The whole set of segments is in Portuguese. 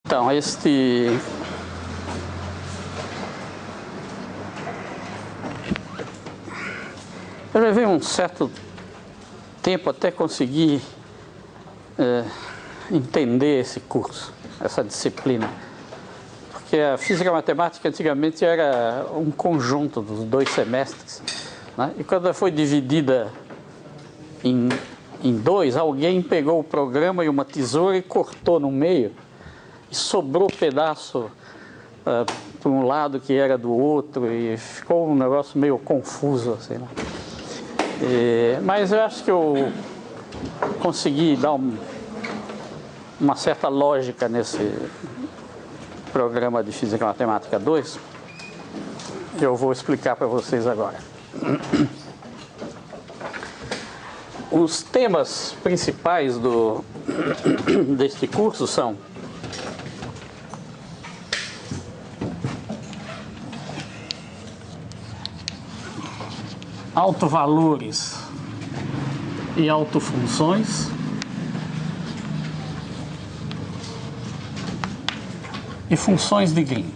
Então, eu levei um certo tempo até conseguir entender esse curso, essa disciplina. Porque a física matemática antigamente era um conjunto dos 2 semestres, né? E quando ela foi dividida em 2, alguém pegou o programa e uma tesoura e cortou no meio, e sobrou pedaço para um lado que era do outro, e ficou um negócio meio confuso assim, né? Mas eu acho que eu consegui dar uma certa lógica nesse programa de Física Matemática 2. Eu vou explicar para vocês agora. Os temas principais deste curso são autovalores e autofunções, e funções de Green.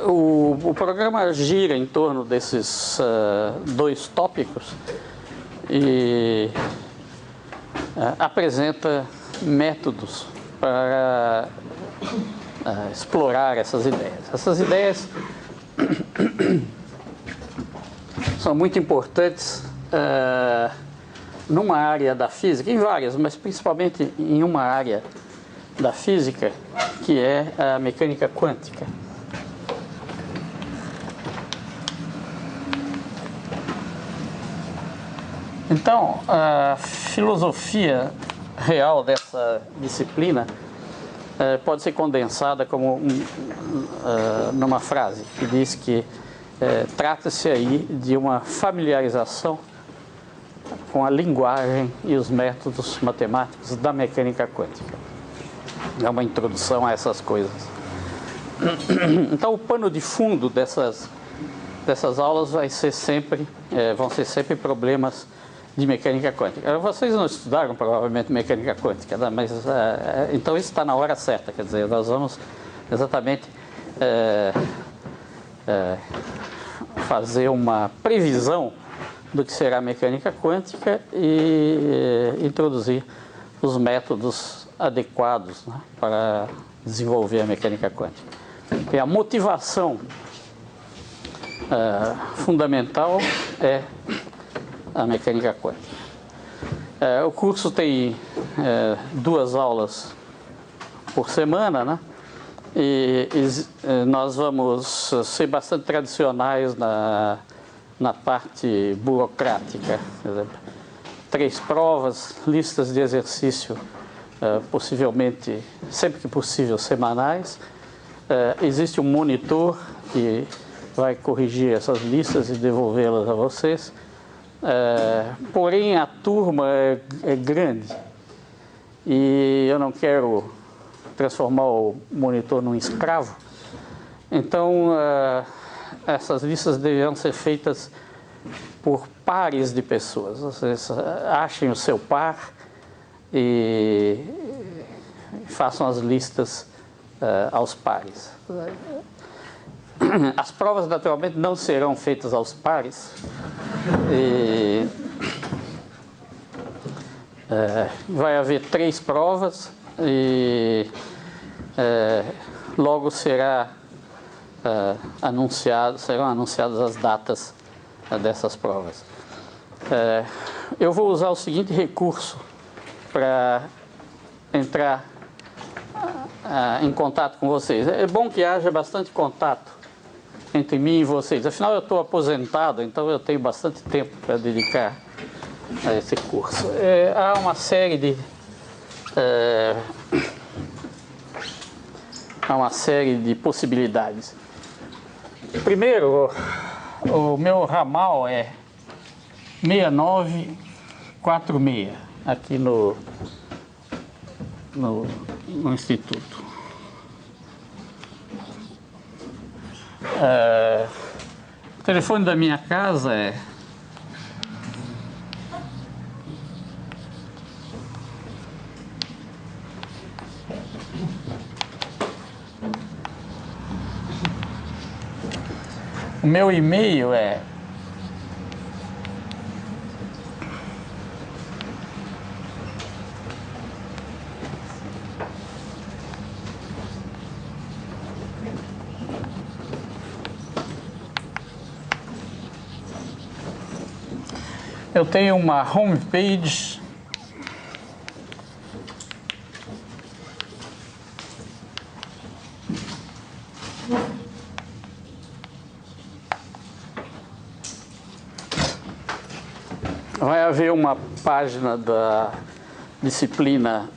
O programa gira em torno desses 2 tópicos e apresenta métodos para explorar essas ideias. Essas ideias são muito importantes numa área da física, em várias, mas principalmente em uma área da física, que é a mecânica quântica. Então, a filosofia real dessa disciplina pode ser condensada como numa frase que diz que trata-se aí de uma familiarização com a linguagem e os métodos matemáticos da mecânica quântica. É uma introdução a essas coisas. Então, o pano de fundo dessas aulas vão ser sempre problemas de mecânica quântica. Vocês não estudaram provavelmente mecânica quântica, né? Mas então isso está na hora certa, quer dizer, nós vamos exatamente fazer uma previsão do que será a mecânica quântica e introduzir os métodos adequados, né, para desenvolver a mecânica quântica. E a motivação fundamental é a mecânica quântica. O curso tem 2 aulas por semana, né? E nós vamos ser bastante tradicionais na parte burocrática. Por exemplo, 3 provas, listas de exercício, possivelmente, sempre que possível, semanais. Existe um monitor que vai corrigir essas listas e devolvê-las a vocês. Porém, a turma é grande e eu não quero transformar o monitor num escravo. Então, essas listas deveriam ser feitas por pares de pessoas. Vocês achem o seu par e façam as listas aos pares. As provas, naturalmente, não serão feitas aos pares. Vai haver 3 provas e logo serão anunciadas as datas dessas provas. Eu vou usar o seguinte recurso para entrar em contato com vocês. É bom que haja bastante contato entre mim e vocês. Afinal, eu estou aposentado, então eu tenho bastante tempo para dedicar a esse curso. Há uma série de possibilidades. Primeiro, o meu ramal é 6946, aqui no Instituto. telefone da minha casa é... O meu e-mail é... Eu tenho uma homepage vai haver uma página da disciplina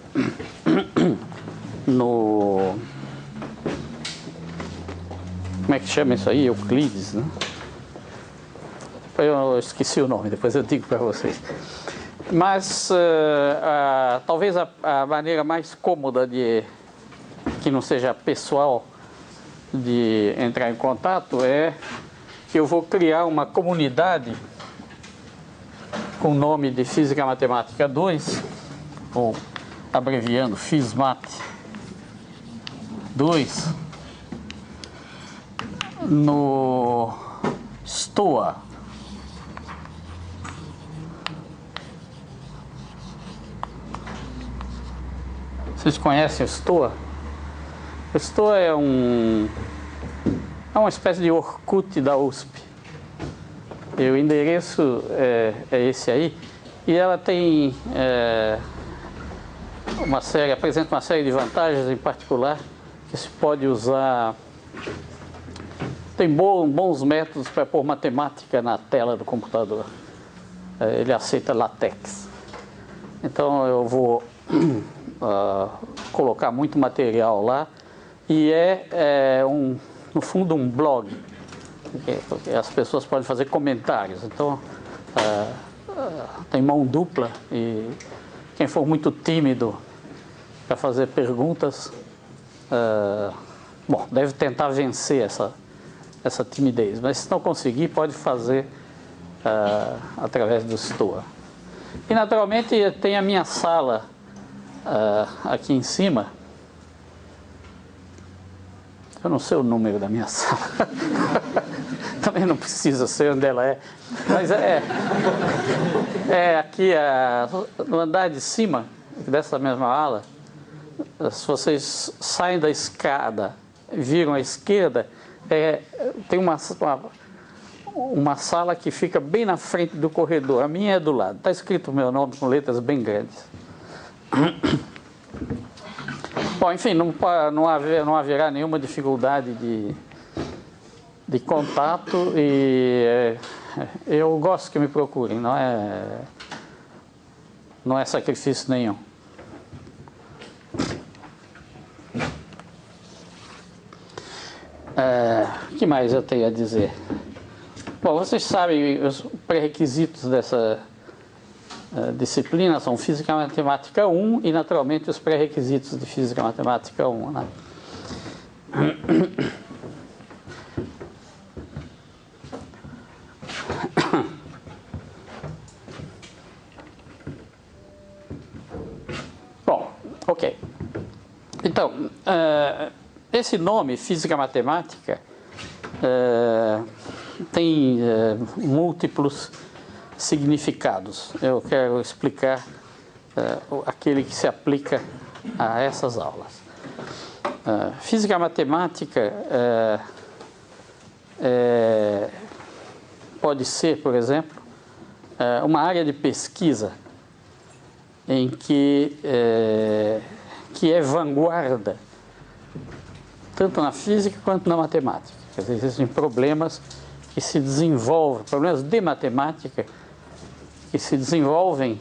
no... Como é que chama isso aí? Euclides, né? Eu esqueci o nome, depois eu digo para vocês. Mas talvez a maneira mais cômoda de que não seja pessoal de entrar em contato é que eu vou criar uma comunidade com o nome de Física Matemática 2, ou abreviando FISMAT 2, no Stoa. Vocês conhecem o Stoa? O Stoa é uma espécie de Orkut da USP. E o endereço é esse aí. E ela tem apresenta uma série de vantagens, em particular, que se pode usar. Tem bons métodos para pôr matemática na tela do computador. Ele aceita LaTeX. Então eu vou colocar muito material lá. E no fundo, um blog. Porque as pessoas podem fazer comentários. Então, tem mão dupla. E quem for muito tímido para fazer perguntas, deve tentar vencer essa timidez. Mas se não conseguir, pode fazer através do Stoa. E naturalmente tem a minha sala aqui em cima. Eu não sei o número da minha sala. Também não precisa ser onde ela é. Mas aqui no andar de cima dessa mesma ala. Se vocês saem da escada e viram à esquerda, tem uma sala que fica bem na frente do corredor. A minha é do lado. Está escrito o meu nome com letras bem grandes. Bom, enfim, não haverá nenhuma dificuldade de contato e eu gosto que me procurem, não é sacrifício nenhum. O que mais eu tenho a dizer? Bom, vocês sabem, os pré-requisitos dessa disciplina são Física Matemática 1 e, naturalmente, os pré-requisitos de Física Matemática 1, né? Bom, ok. Então, esse nome, Física Matemática, tem múltiplos significados. Eu quero explicar aquele que se aplica a essas aulas. Física matemática pode ser, por exemplo, uma área de pesquisa em que é vanguarda, tanto na física quanto na matemática. Quer dizer, existem problemas que se desenvolvem, problemas de matemática, que se desenvolvem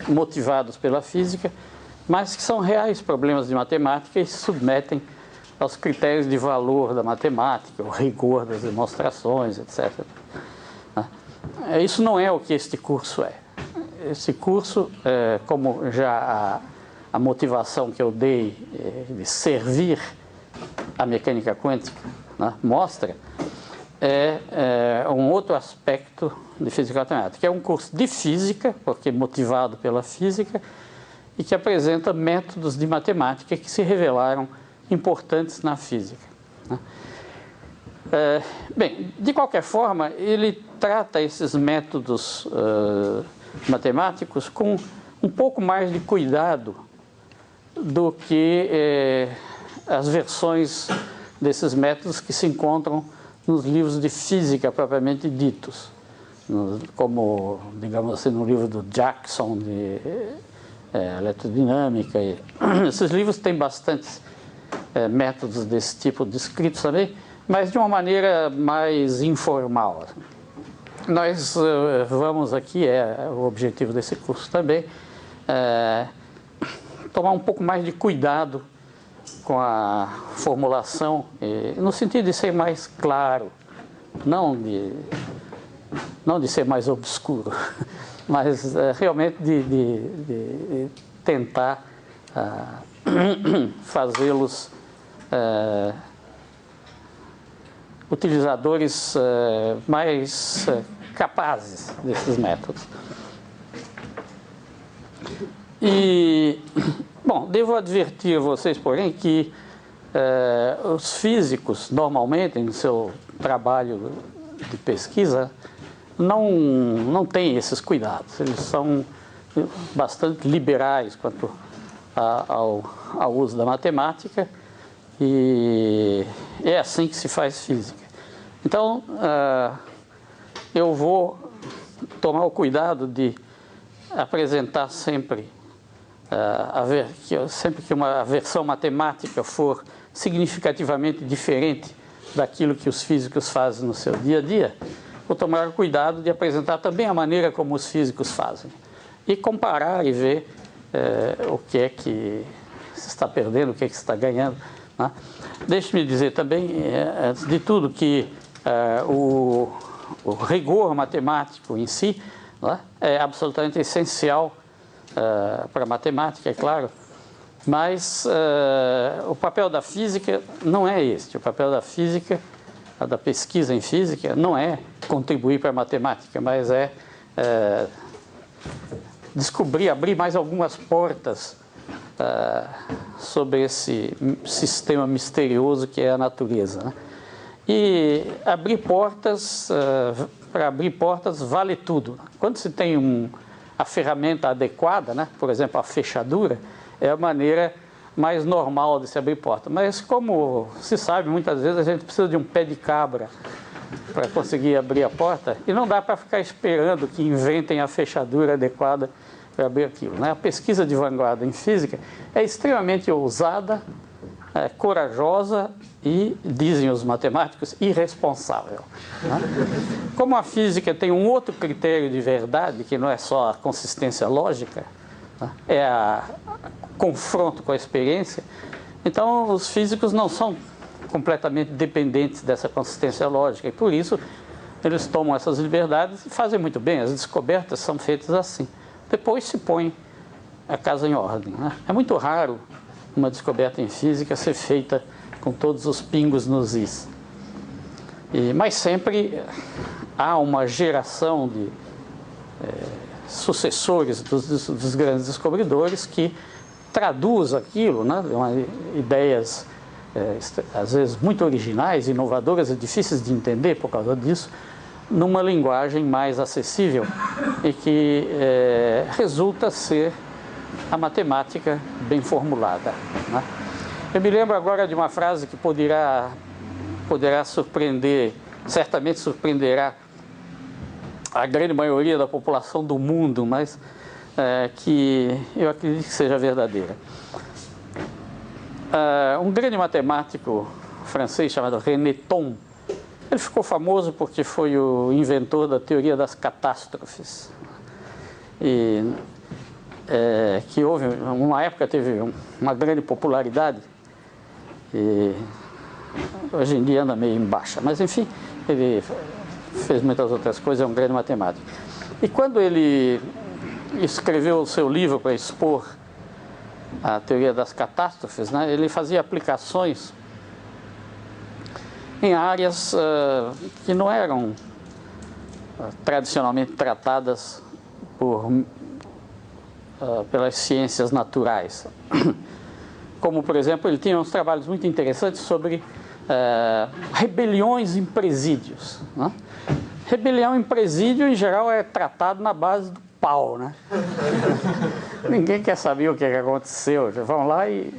motivados pela física, mas que são reais problemas de matemática e se submetem aos critérios de valor da matemática, o rigor das demonstrações, etc. Isso não é o que este curso é. Esse curso, como já a motivação que eu dei de servir a mecânica quântica, né, mostra, é um outro aspecto de física matemática, que é um curso de física, porque motivado pela física, e que apresenta métodos de matemática que se revelaram importantes na física, né? Bem, de qualquer forma, ele trata esses métodos matemáticos com um pouco mais de cuidado do que as versões desses métodos que se encontram nos livros de física propriamente ditos, como, digamos assim, no livro do Jackson de eletrodinâmica. Esses livros têm bastantes métodos desse tipo descritos também, mas de uma maneira mais informal. Nós vamos aqui, o objetivo desse curso também, tomar um pouco mais de cuidado com a formulação, no sentido de ser mais claro, não de ser mais obscuro, mas realmente de tentar fazê-los utilizadores mais capazes desses métodos. E, bom, devo advertir a vocês, porém, que os físicos, normalmente, no seu trabalho de pesquisa, não têm esses cuidados. Eles são bastante liberais quanto ao uso da matemática, e é assim que se faz física. Então, eu vou tomar o cuidado de apresentar sempre, sempre que uma versão matemática for significativamente diferente daquilo que os físicos fazem no seu dia a dia, vou tomar o cuidado de apresentar também a maneira como os físicos fazem e comparar e ver o que é que se está perdendo, o que é que se está ganhando, né? Deixe-me dizer também, antes de tudo, que o rigor matemático em si, né, é absolutamente essencial para a matemática, é claro, mas o papel da física não é este. O papel da física, da pesquisa em física, não é contribuir para a matemática, mas descobrir, abrir mais algumas portas sobre esse sistema misterioso que é a natureza, né? E abrir portas, para abrir portas vale tudo. Quando se tem a ferramenta adequada, né? Por exemplo, a fechadura, é a maneira mais normal de se abrir porta. Mas como se sabe, muitas vezes a gente precisa de um pé de cabra para conseguir abrir a porta, e não dá para ficar esperando que inventem a fechadura adequada para abrir aquilo, né? A pesquisa de vanguarda em física é extremamente ousada, corajosa e, dizem os matemáticos, irresponsável, né? Como a física tem um outro critério de verdade, que não é só a consistência lógica, né? É confronto com a experiência, então os físicos não são completamente dependentes dessa consistência lógica, e por isso eles tomam essas liberdades e fazem muito bem. As descobertas são feitas assim. Depois se põe a casa em ordem, né? É muito raro uma descoberta em física ser feita com todos os pingos nos is. Mas sempre há uma geração de sucessores dos grandes descobridores que traduz aquilo, né? Ideias às vezes muito originais, inovadoras e difíceis de entender por causa disso, numa linguagem mais acessível e que resulta ser a matemática bem formulada, né? Eu me lembro agora de uma frase que poderá surpreender, certamente surpreenderá a grande maioria da população do mundo, mas que eu acredito que seja verdadeira. Um grande matemático francês chamado René Thom, ele ficou famoso porque foi o inventor da teoria das catástrofes, e que houve, uma época teve uma grande popularidade, e hoje em dia anda meio em baixa, mas enfim, ele fez muitas outras coisas, é um grande matemático. E quando ele escreveu o seu livro para expor a teoria das catástrofes, né, ele fazia aplicações em áreas que não eram tradicionalmente tratadas pelas ciências naturais. Como, por exemplo, ele tinha uns trabalhos muito interessantes sobre rebeliões em presídios, né? Rebelião em presídio, em geral, é tratado na base do pau, né? Ninguém quer saber o que aconteceu, vão lá e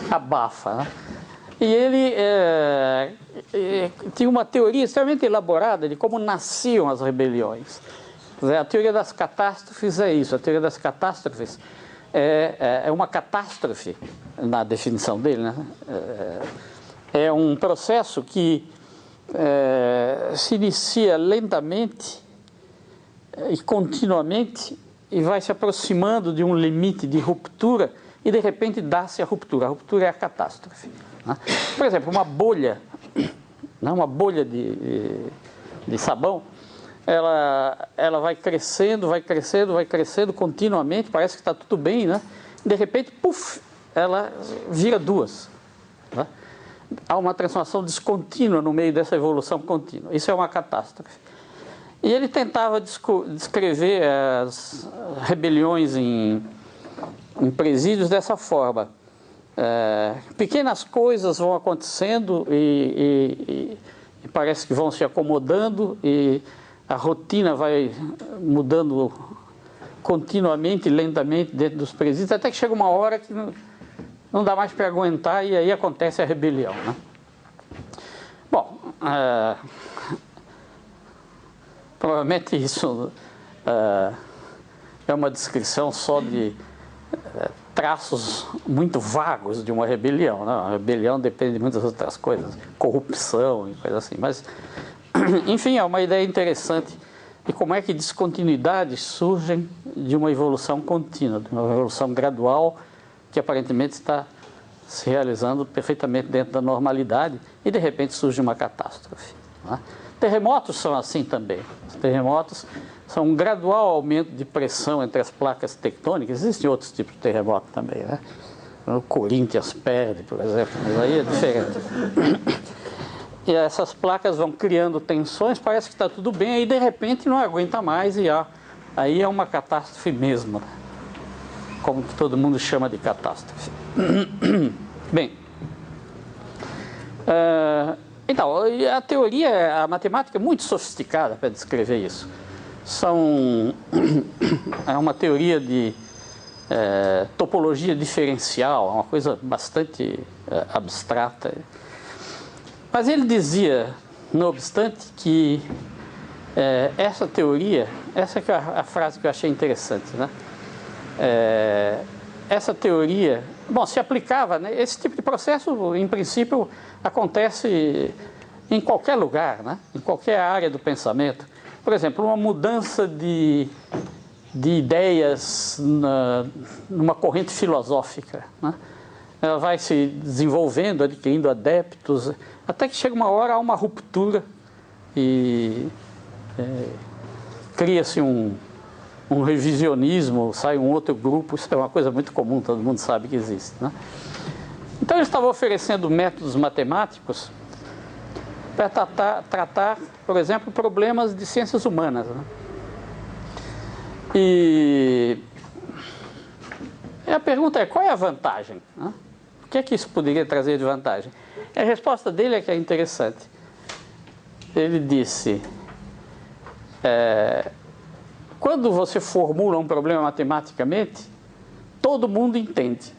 abafa, né? E ele tinha uma teoria extremamente elaborada de como nasciam as rebeliões. A teoria das catástrofes é isso. A teoria das catástrofes é uma catástrofe, na definição dele, né? É um processo que se inicia lentamente e continuamente e vai se aproximando de um limite de ruptura e de repente dá-se a ruptura. A ruptura é a catástrofe, né? Por exemplo, uma bolha, né? Uma bolha de sabão, ela vai crescendo, vai crescendo, vai crescendo continuamente, parece que está tudo bem, né? De repente, puf, ela vira duas, né? Há uma transformação descontínua no meio dessa evolução contínua. Isso é uma catástrofe. E ele tentava descrever as rebeliões em presídios dessa forma. Pequenas coisas vão acontecendo e parece que vão se acomodando e a rotina vai mudando continuamente, lentamente dentro dos presídios, até que chega uma hora que não dá mais para aguentar e aí acontece a rebelião, né? Bom, provavelmente isso é uma descrição só de traços muito vagos de uma rebelião, né? A rebelião depende de muitas outras coisas, corrupção e coisas assim, mas enfim, é uma ideia interessante de como é que descontinuidades surgem de uma evolução contínua, de uma evolução gradual que aparentemente está se realizando perfeitamente dentro da normalidade e de repente surge uma catástrofe, né? Terremotos são assim também. Os terremotos são um gradual aumento de pressão entre as placas tectônicas. Existem outros tipos de terremoto também, né? O Corinthians perde, por exemplo, mas aí é diferente. E essas placas vão criando tensões, parece que está tudo bem, aí de repente não aguenta mais e aí é uma catástrofe mesmo, né? Como que todo mundo chama de catástrofe. Bem, então, a teoria, a matemática é muito sofisticada para descrever isso. É uma teoria de topologia diferencial, uma coisa bastante abstrata. Mas ele dizia, não obstante, que essa teoria, essa que é a frase que eu achei interessante, né? Essa teoria, bom, se aplicava, né? Esse tipo de processo, em princípio, acontece em qualquer lugar, né? Em qualquer área do pensamento. Por exemplo, uma mudança de ideias numa corrente filosófica, né? Ela vai se desenvolvendo, adquirindo adeptos, até que chega uma hora, há uma ruptura e cria-se um revisionismo, sai um outro grupo. Isso é uma coisa muito comum, todo mundo sabe que existe, né? Então ele estava oferecendo métodos matemáticos para tratar, por exemplo, problemas de ciências humanas, né? E a pergunta é, qual é a vantagem, né? O que é que isso poderia trazer de vantagem? A resposta dele é que é interessante. Ele disse, quando você formula um problema matematicamente, todo mundo entende.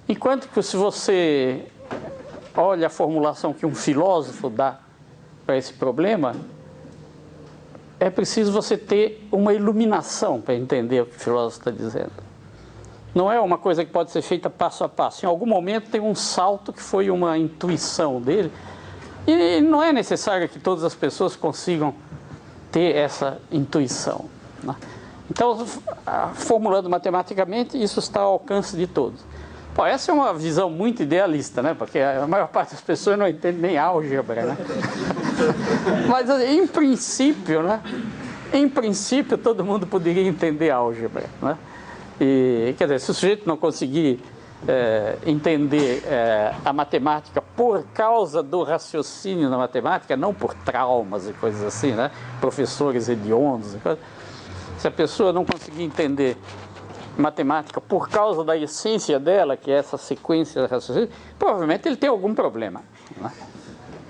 Enquanto que se você olha a formulação que um filósofo dá para esse problema, é preciso você ter uma iluminação para entender o que o filósofo está dizendo. Não é uma coisa que pode ser feita passo a passo. Em algum momento tem um salto que foi uma intuição dele. E não é necessário que todas as pessoas consigam ter essa intuição, né? Então, formulando matematicamente, isso está ao alcance de todos. Bom, essa é uma visão muito idealista, né? Porque a maior parte das pessoas não entende nem álgebra, né? Mas, em princípio, né? Em princípio, todo mundo poderia entender álgebra, né? E, quer dizer, se o sujeito não conseguir entender a matemática por causa do raciocínio na matemática, não por traumas e coisas assim, né? Professores hediondos. Se a pessoa não conseguir entender matemática por causa da essência dela, que é essa sequência de raciocínio, provavelmente ele tem algum problema, né?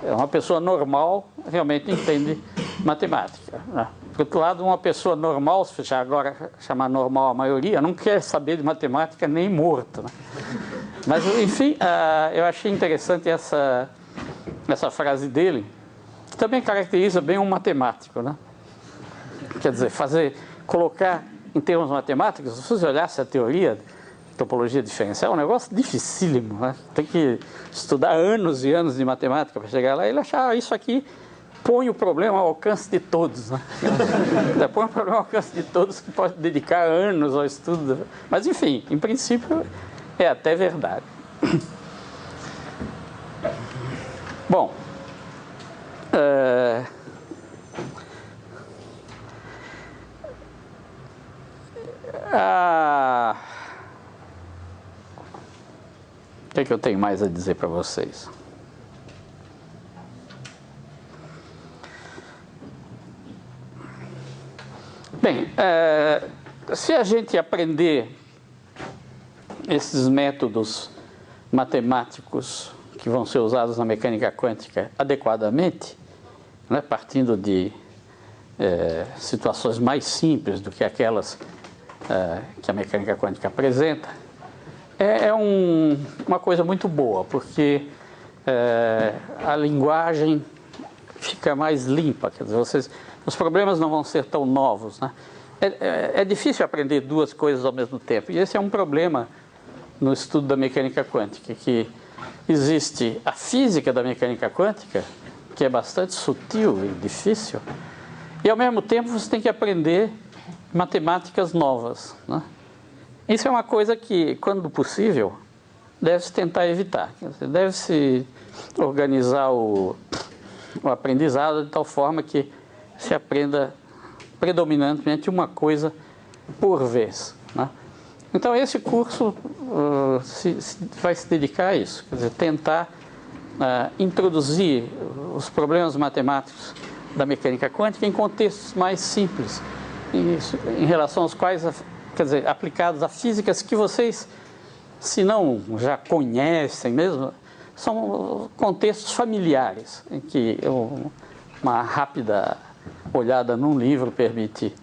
Uma pessoa normal realmente entende matemática, né? Por outro lado, uma pessoa normal, se já agora chamar normal a maioria, não quer saber de matemática nem morto, né? Mas, enfim, eu achei interessante essa frase dele, que também caracteriza bem um matemático, né? Quer dizer, colocar em termos matemáticos, se você olhasse a teoria de topologia diferencial, é um negócio dificílimo, né? Tem que estudar anos e anos de matemática para chegar lá. Ele achava isso aqui põe o problema ao alcance de todos, né? Põe o problema ao alcance de todos, que pode dedicar anos ao estudo. Mas, enfim, em princípio, é até verdade. Bom, o que eu tenho mais a dizer para vocês? Bem, se a gente aprender esses métodos matemáticos que vão ser usados na mecânica quântica adequadamente, né, partindo de situações mais simples do que aquelas que a mecânica quântica apresenta, uma coisa muito boa, porque a linguagem fica mais limpa, quer dizer, os problemas não vão ser tão novos, né? É difícil aprender duas coisas ao mesmo tempo, e esse é um problema no estudo da mecânica quântica, que existe a física da mecânica quântica, que é bastante sutil e difícil, e ao mesmo tempo você tem que aprender matemáticas novas, né? Isso é uma coisa que, quando possível, deve-se tentar evitar. Deve-se organizar o aprendizado de tal forma que se aprenda predominantemente uma coisa por vez, né? Então, esse curso vai se dedicar a isso, quer dizer, tentar introduzir os problemas matemáticos da mecânica quântica em contextos mais simples, em relação aos quais, quer dizer, aplicados a físicas que vocês, se não já conhecem mesmo, são contextos familiares, em que uma rápida olhada num livro permite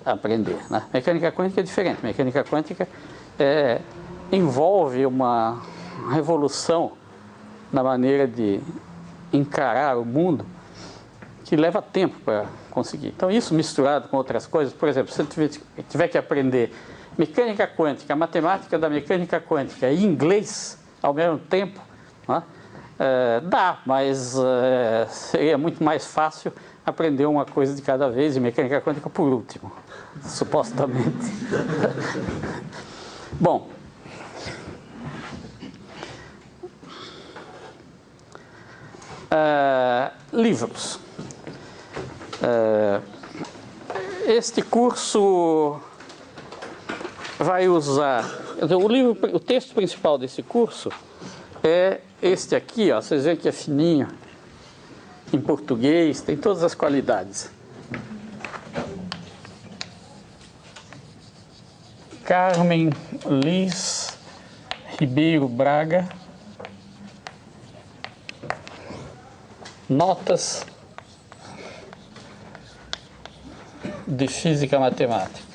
aprender, né? Mecânica quântica é diferente. Mecânica quântica envolve uma revolução na maneira de encarar o mundo que leva tempo para conseguir. Então, isso misturado com outras coisas, por exemplo, se você tiver que aprender mecânica quântica, matemática da mecânica quântica e inglês ao mesmo tempo, né? Dá, mas seria muito mais fácil aprender uma coisa de cada vez e mecânica quântica por último, supostamente. Bom, livros. Este curso vai usar... O texto principal desse curso é este aqui, ó, vocês veem que é fininho, em português, tem todas as qualidades. Carmen Liz Ribeiro Braga, Notas de Física Matemática.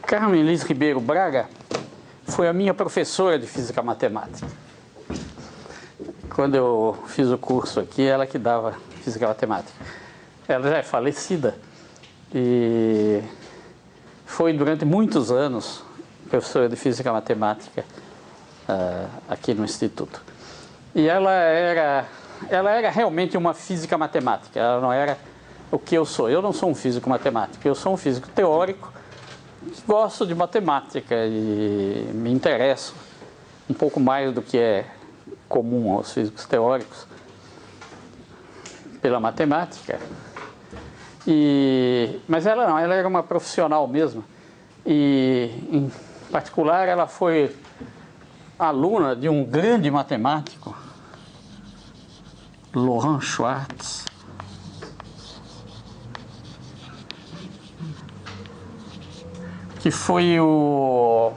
Carmen Liz Ribeiro Braga foi a minha professora de Física Matemática. Quando eu fiz o curso aqui, ela que dava Física Matemática. Ela já é falecida e foi durante muitos anos professora de Física Matemática aqui no Instituto. E ela era realmente uma física matemática, ela não era o que eu sou. Eu não sou um físico matemático, eu sou um físico teórico, gosto de matemática e me interesso um pouco mais do que é comum aos físicos teóricos, pela matemática. Mas ela não, ela era uma profissional mesmo. E, em particular, ela foi aluna de um grande matemático, Loran Schwartz, que foi um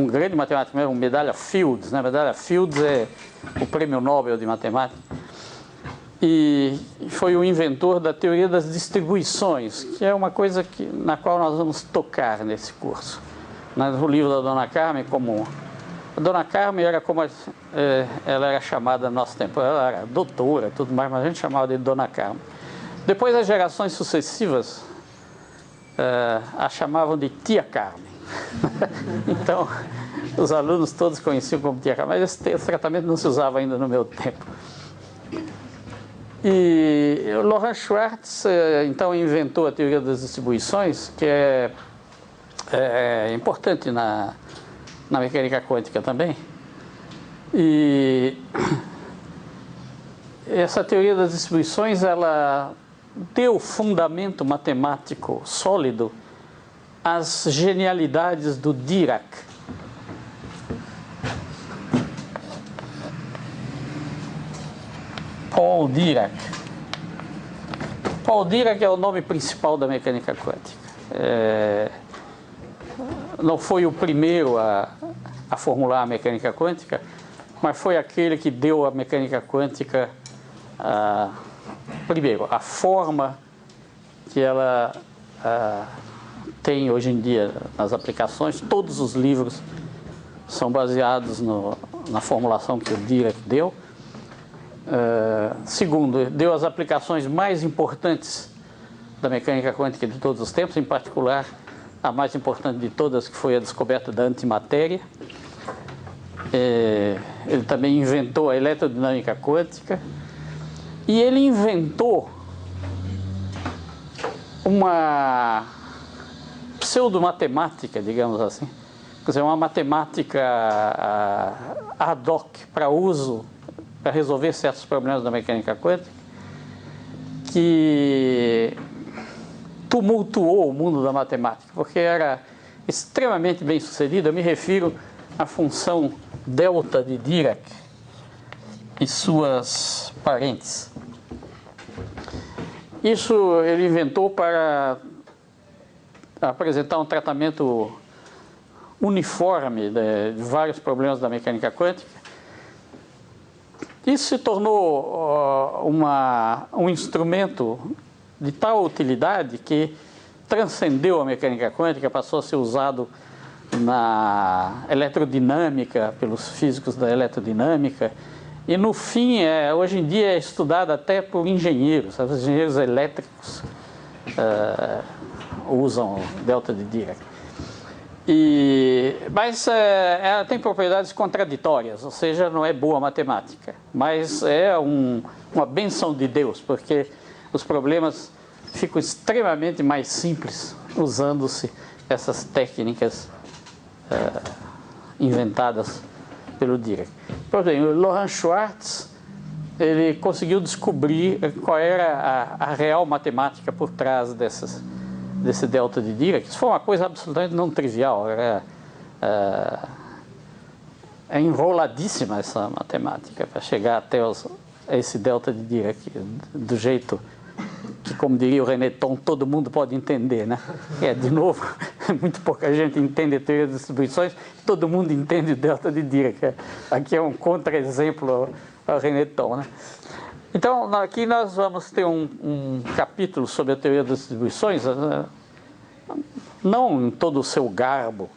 grande matemático mesmo, medalha Fields, né? Medalha Fields é o prêmio Nobel de matemática. E foi o inventor da teoria das distribuições, que é uma coisa na qual nós vamos tocar nesse curso. No livro da Dona Carmen, como... A Dona Carmen era como ela era chamada no nosso tempo, ela era doutora e tudo mais, mas a gente chamava de Dona Carmen. Depois as gerações sucessivas a chamavam de Tia Carmen. Então, os alunos todos conheciam como Tia Carmen, mas esse tratamento não se usava ainda no meu tempo. E o Loran Schwartz, então, inventou a teoria das distribuições, que é importante na mecânica quântica também. E essa teoria das distribuições, ela deu fundamento matemático sólido às genialidades do Dirac. Paul Dirac. Paul Dirac é o nome principal da mecânica quântica. Não foi o primeiro a formular a mecânica quântica, mas foi aquele que deu à mecânica quântica, primeiro, a forma que ela tem hoje em dia nas aplicações. Todos os livros são baseados na formulação que o Dirac deu. Segundo, deu as aplicações mais importantes da mecânica quântica de todos os tempos, em particular a mais importante de todas, que foi a descoberta da antimatéria. Ele também inventou a eletrodinâmica quântica e ele inventou uma pseudo-matemática, digamos assim, quer dizer, uma matemática ad hoc para uso, para resolver certos problemas da mecânica quântica, que tumultuou o mundo da matemática, porque era extremamente bem sucedido. Eu me refiro à função delta de Dirac e suas parentes. Isso ele inventou para apresentar um tratamento uniforme de vários problemas da mecânica quântica. Isso se tornou um instrumento de tal utilidade que transcendeu a mecânica quântica, passou a ser usado na eletrodinâmica, pelos físicos da eletrodinâmica, e no fim, hoje em dia é estudado até por engenheiros. Os engenheiros elétricos usam delta de Dirac. Mas ela tem propriedades contraditórias, ou seja, não é boa matemática, mas é uma bênção de Deus, porque os problemas ficam extremamente mais simples usando-se essas técnicas inventadas pelo Dirac. Por exemplo, o Loran Schwartz, ele conseguiu descobrir qual era a real matemática por trás desse delta de Dirac. Isso foi uma coisa absolutamente não trivial. É enroladíssima essa matemática para chegar até esse delta de Dirac do jeito que, como diria o René Thom, todo mundo pode entender, né? De novo, muito pouca gente entende a teoria das distribuições, todo mundo entende o delta de Dirac. Aqui é um contra-exemplo ao René Thom, né? Então, aqui nós vamos ter um capítulo sobre a teoria das distribuições, não em todo o seu garbo,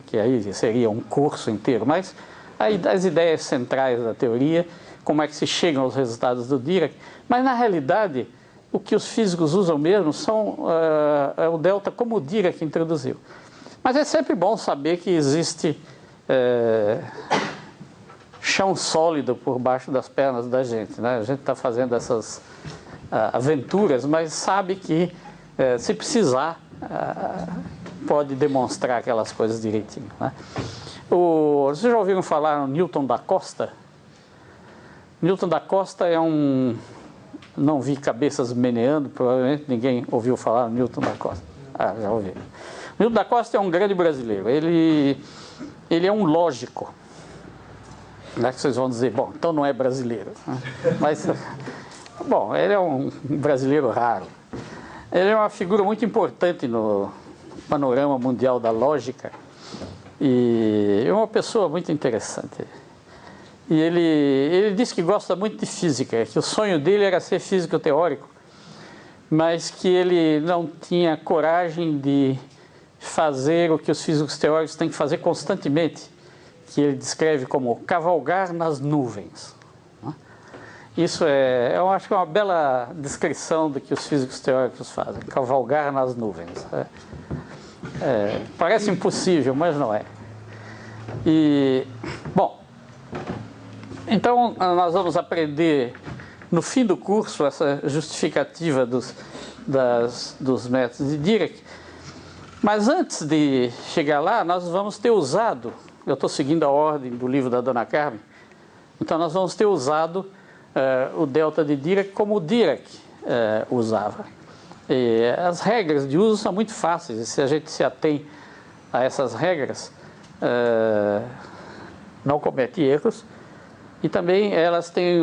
que aí seria um curso inteiro, mas as ideias centrais da teoria, como é que se chegam aos resultados do Dirac. Mas, na realidade, o que os físicos usam mesmo é o delta como o Dirac introduziu. Mas é sempre bom saber que existe chão sólido por baixo das pernas da gente, né? A gente está fazendo essas aventuras, mas sabe que se precisar, pode demonstrar aquelas coisas direitinho, né? Vocês já ouviram falar no Newton da Costa? Newton da Costa é um... Não vi cabeças meneando, provavelmente ninguém ouviu falar no Newton da Costa. Ah, já ouvi. Newton da Costa é um grande brasileiro. Ele é um lógico. Não é que vocês vão dizer, bom, então não é brasileiro, né? Mas, bom, ele é um brasileiro raro. Ele é uma figura muito importante no panorama mundial da lógica e é uma pessoa muito interessante. E ele disse que gosta muito de física, que o sonho dele era ser físico teórico, mas que ele não tinha coragem de fazer o que os físicos teóricos têm que fazer constantemente, que ele descreve como cavalgar nas nuvens. Isso eu acho que é uma bela descrição do que os físicos teóricos fazem, cavalgar nas nuvens. Parece impossível, mas não é. E, bom, então nós vamos aprender no fim do curso essa justificativa dos métodos de Dirac, mas antes de chegar lá, nós vamos ter usado, eu estou seguindo a ordem do livro da Dona Carmen, então nós vamos ter usado o delta de Dirac como o Dirac usava. E as regras de uso são muito fáceis, e se a gente se atém a essas regras, não comete erros, e também elas têm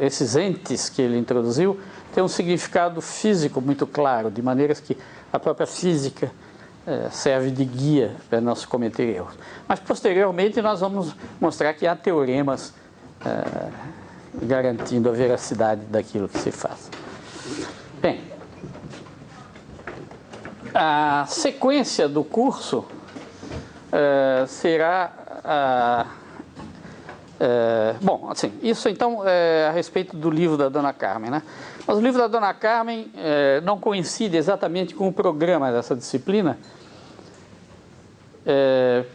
esses entes que ele introduziu, têm um significado físico muito claro, de maneiras que a própria física serve de guia para não se cometer erros. Mas posteriormente nós vamos mostrar que há teoremas garantindo a veracidade daquilo que se faz. Bem, a sequência do curso será bom, assim, isso então a respeito do livro da Dona Carmen, né? Mas o livro da Dona Carmen não coincide exatamente com o programa dessa disciplina,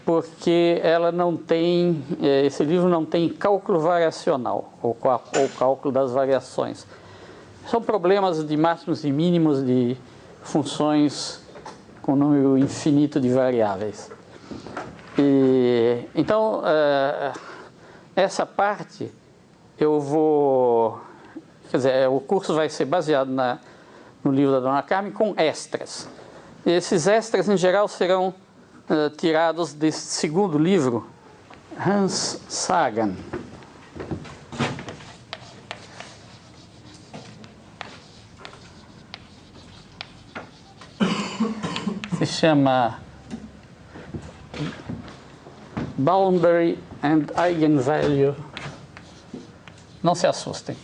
porque ela não tem, esse livro não tem cálculo variacional, ou cálculo das variações. São problemas de máximos e mínimos de funções com número infinito de variáveis. E, então, essa parte eu vou... Quer dizer, o curso vai ser baseado no livro da Dona Carmen com extras. E esses extras, em geral, serão tirados desse segundo livro, Hans Sagan. Se chama Boundary and Eigenvalue. Não se assustem.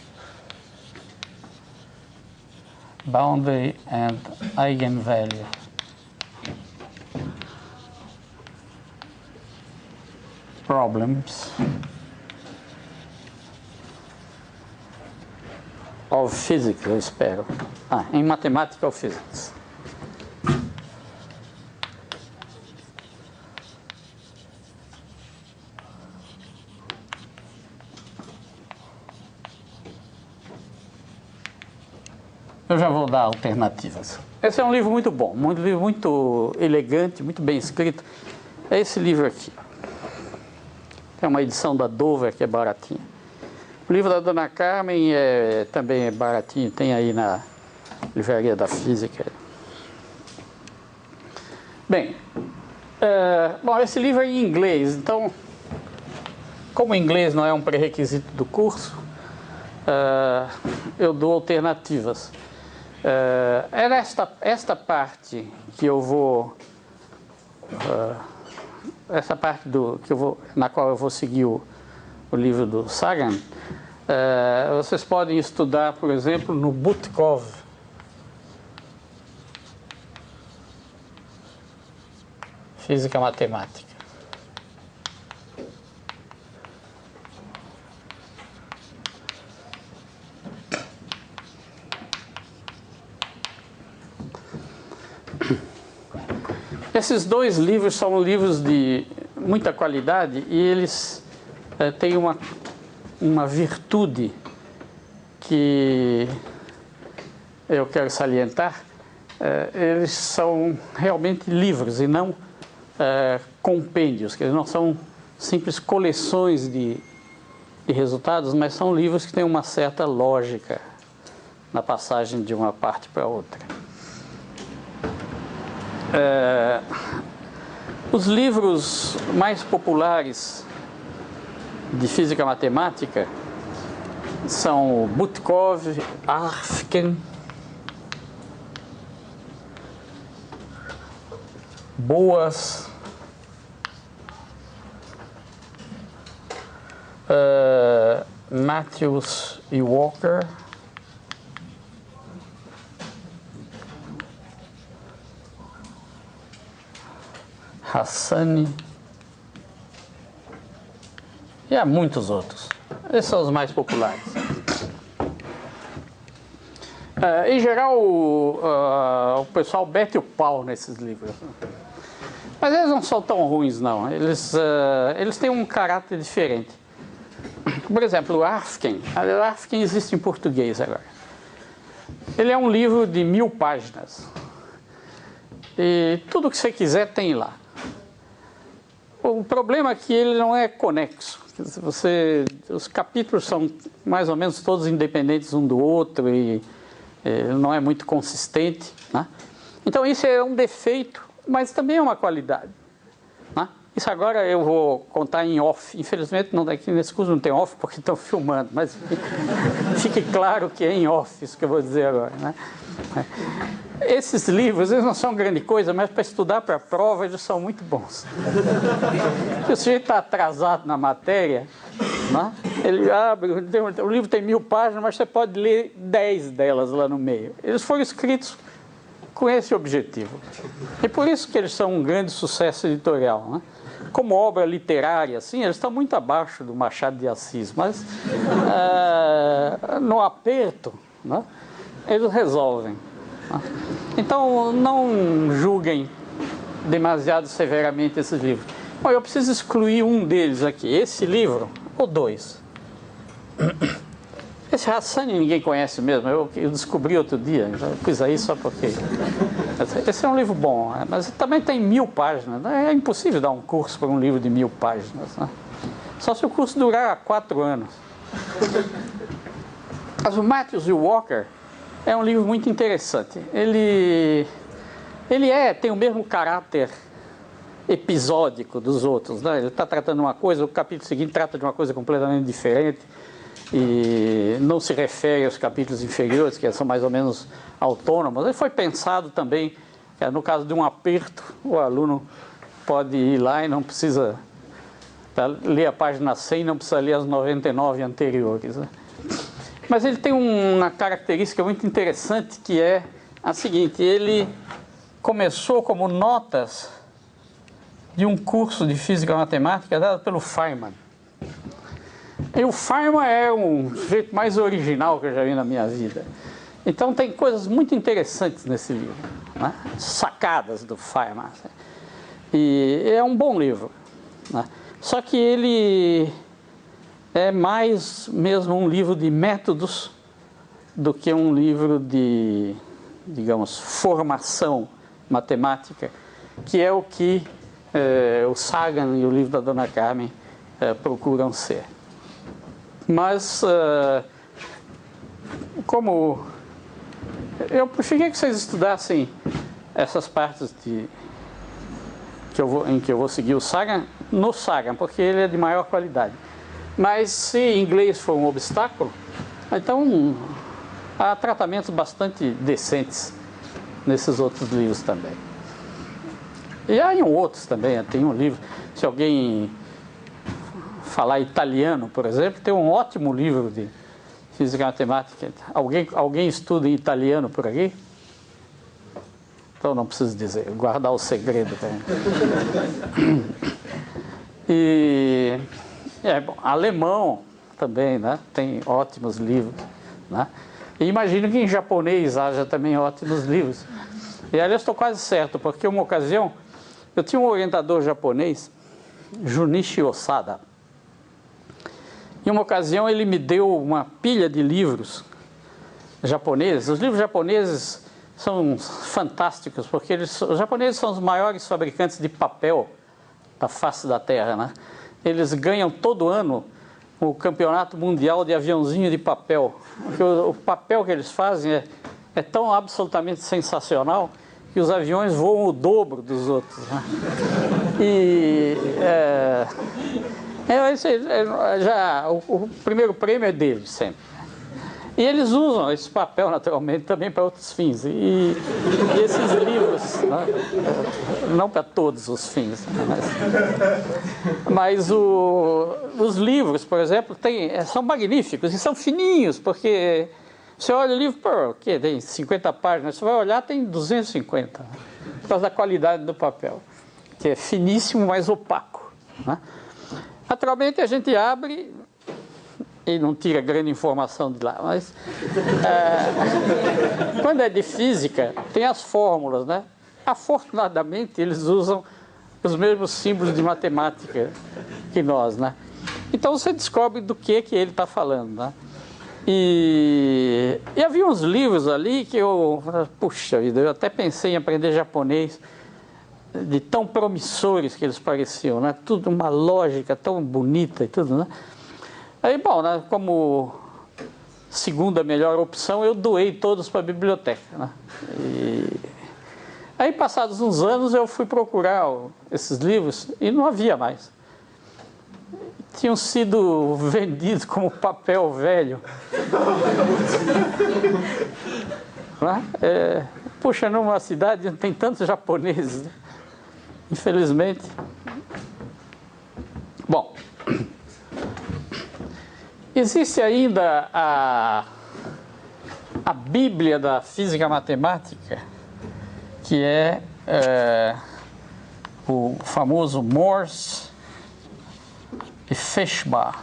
Boundary and Eigenvalue. Problems of Physics, eu espero. Em Mathematical Physics. Eu já vou dar alternativas. Esse é um livro muito bom, um livro muito elegante, muito bem escrito. É esse livro aqui. Tem uma edição da Dover que é baratinha. O livro da Dona Carmen também é baratinho, tem aí na livraria da Física. Bem, bom, esse livro é em inglês, então, como o inglês não é um pré-requisito do curso, eu dou alternativas. Esta parte que eu vou... essa parte na qual eu vou seguir o livro do Sagan, vocês podem estudar, por exemplo, no Butkov. Física Matemática. Esses dois livros são livros de muita qualidade e eles têm uma virtude que eu quero salientar. eles são realmente livros e não compêndios, que eles não são simples coleções de resultados, mas são livros que têm uma certa lógica na passagem de uma parte para outra. Os livros mais populares de física matemática são Butkov, Arfken, Boas, Matthews e Walker, Hassani e há muitos outros. Esses são os mais populares. Em geral, o pessoal mete o pau nesses livros. Mas eles não são tão ruins, não. Eles têm um caráter diferente. Por exemplo, o Arfken. O Arfken existe em português agora. Ele é um livro de 1000 páginas. E tudo que você quiser tem lá. O problema é que ele não é conexo. Os capítulos são mais ou menos todos independentes um do outro e ele não é muito consistente, né? Então isso é um defeito, mas também é uma qualidade, né? Isso agora eu vou contar em off. Infelizmente aqui nesse curso não tem off porque estão filmando, mas fique claro que é em off isso que eu vou dizer agora, né? Esses livros, eles não são grande coisa, mas para estudar para a prova eles são muito bons. Se o sujeito está atrasado na matéria, né, ele abre, o livro tem 1000 páginas, mas você pode ler 10 delas lá no meio. Eles foram escritos com esse objetivo. E por isso que eles são um grande sucesso editorial, né? Como obra literária, assim, eles estão muito abaixo do Machado de Assis, mas no aperto, né, eles resolvem. Então, não julguem demasiado severamente esses livros. Bom, eu preciso excluir um deles aqui. Esse livro, ou dois. Esse Hassani ninguém conhece mesmo. Eu descobri outro dia. Já fiz aí só porque... Esse é um livro bom, mas também tem 1000 páginas. É impossível dar um curso para um livro de 1000 páginas, né? Só se o curso durar 4 anos. Mas o Matthews e o Walker é um livro muito interessante. Ele tem o mesmo caráter episódico dos outros, né? Ele está tratando uma coisa, o capítulo seguinte trata de uma coisa completamente diferente e não se refere aos capítulos inferiores, que são mais ou menos autônomos. Ele foi pensado também, no caso de um aperto, o aluno pode ir lá e não precisa ler a página 100, não precisa ler as 99 anteriores, né? Mas ele tem uma característica muito interessante, que é a seguinte: ele começou como notas de um curso de física matemática dado pelo Feynman. E o Feynman é um jeito mais original que eu já vi na minha vida. Então tem coisas muito interessantes nesse livro, né? Sacadas do Feynman. E é um bom livro, né? Só que ele é mais mesmo um livro de métodos do que um livro de, digamos, formação matemática, que é o que o Sagan e o livro da Dona Carmen procuram ser. Mas, como eu preferia que vocês estudassem essas partes em que eu vou seguir o Sagan, no Sagan, porque ele é de maior qualidade. Mas se inglês for um obstáculo, então há tratamentos bastante decentes nesses outros livros também. E há em outros também. Tem um livro, se alguém falar italiano, por exemplo, tem um ótimo livro de física matemática. Alguém estuda em italiano por aqui? Então não preciso dizer, guardar o segredo. E bom, alemão também, né? Tem ótimos livros, né? E imagino que em japonês haja também ótimos livros. E aliás, estou quase certo, porque uma ocasião eu tinha um orientador japonês, Junichi Osada. Em uma ocasião ele me deu uma pilha de livros japoneses. Os livros japoneses são fantásticos, porque os japoneses são os maiores fabricantes de papel da face da Terra, né? Eles ganham todo ano o campeonato mundial de aviãozinho de papel. Porque o papel que eles fazem é tão absolutamente sensacional que os aviões voam o dobro dos outros, né? E o primeiro prêmio é deles sempre. E eles usam esse papel, naturalmente, também para outros fins. E esses livros, né? Não para todos os fins, mas os livros, por exemplo, são magníficos e são fininhos, porque você olha o livro, que tem 50 páginas, você vai olhar, tem 250, por causa da qualidade do papel, que é finíssimo, mas opaco, né? Naturalmente, a gente abre e não tira grande informação de lá, mas quando é de física, tem as fórmulas, né? Afortunadamente, eles usam os mesmos símbolos de matemática que nós, né? Então você descobre do que ele está falando, né? E havia uns livros ali que puxa vida, eu até pensei em aprender japonês, de tão promissores que eles pareciam, né? Tudo uma lógica tão bonita e tudo, né? Aí, bom, né, como segunda melhor opção, eu doei todos para a biblioteca, né? Aí, passados uns anos, eu fui procurar esses livros e não havia mais. Tinham sido vendidos como papel velho. Puxa, numa cidade onde tem tantos japoneses, né? Infelizmente. Bom, existe ainda a Bíblia da Física Matemática, que é o famoso Morse e Feshbach.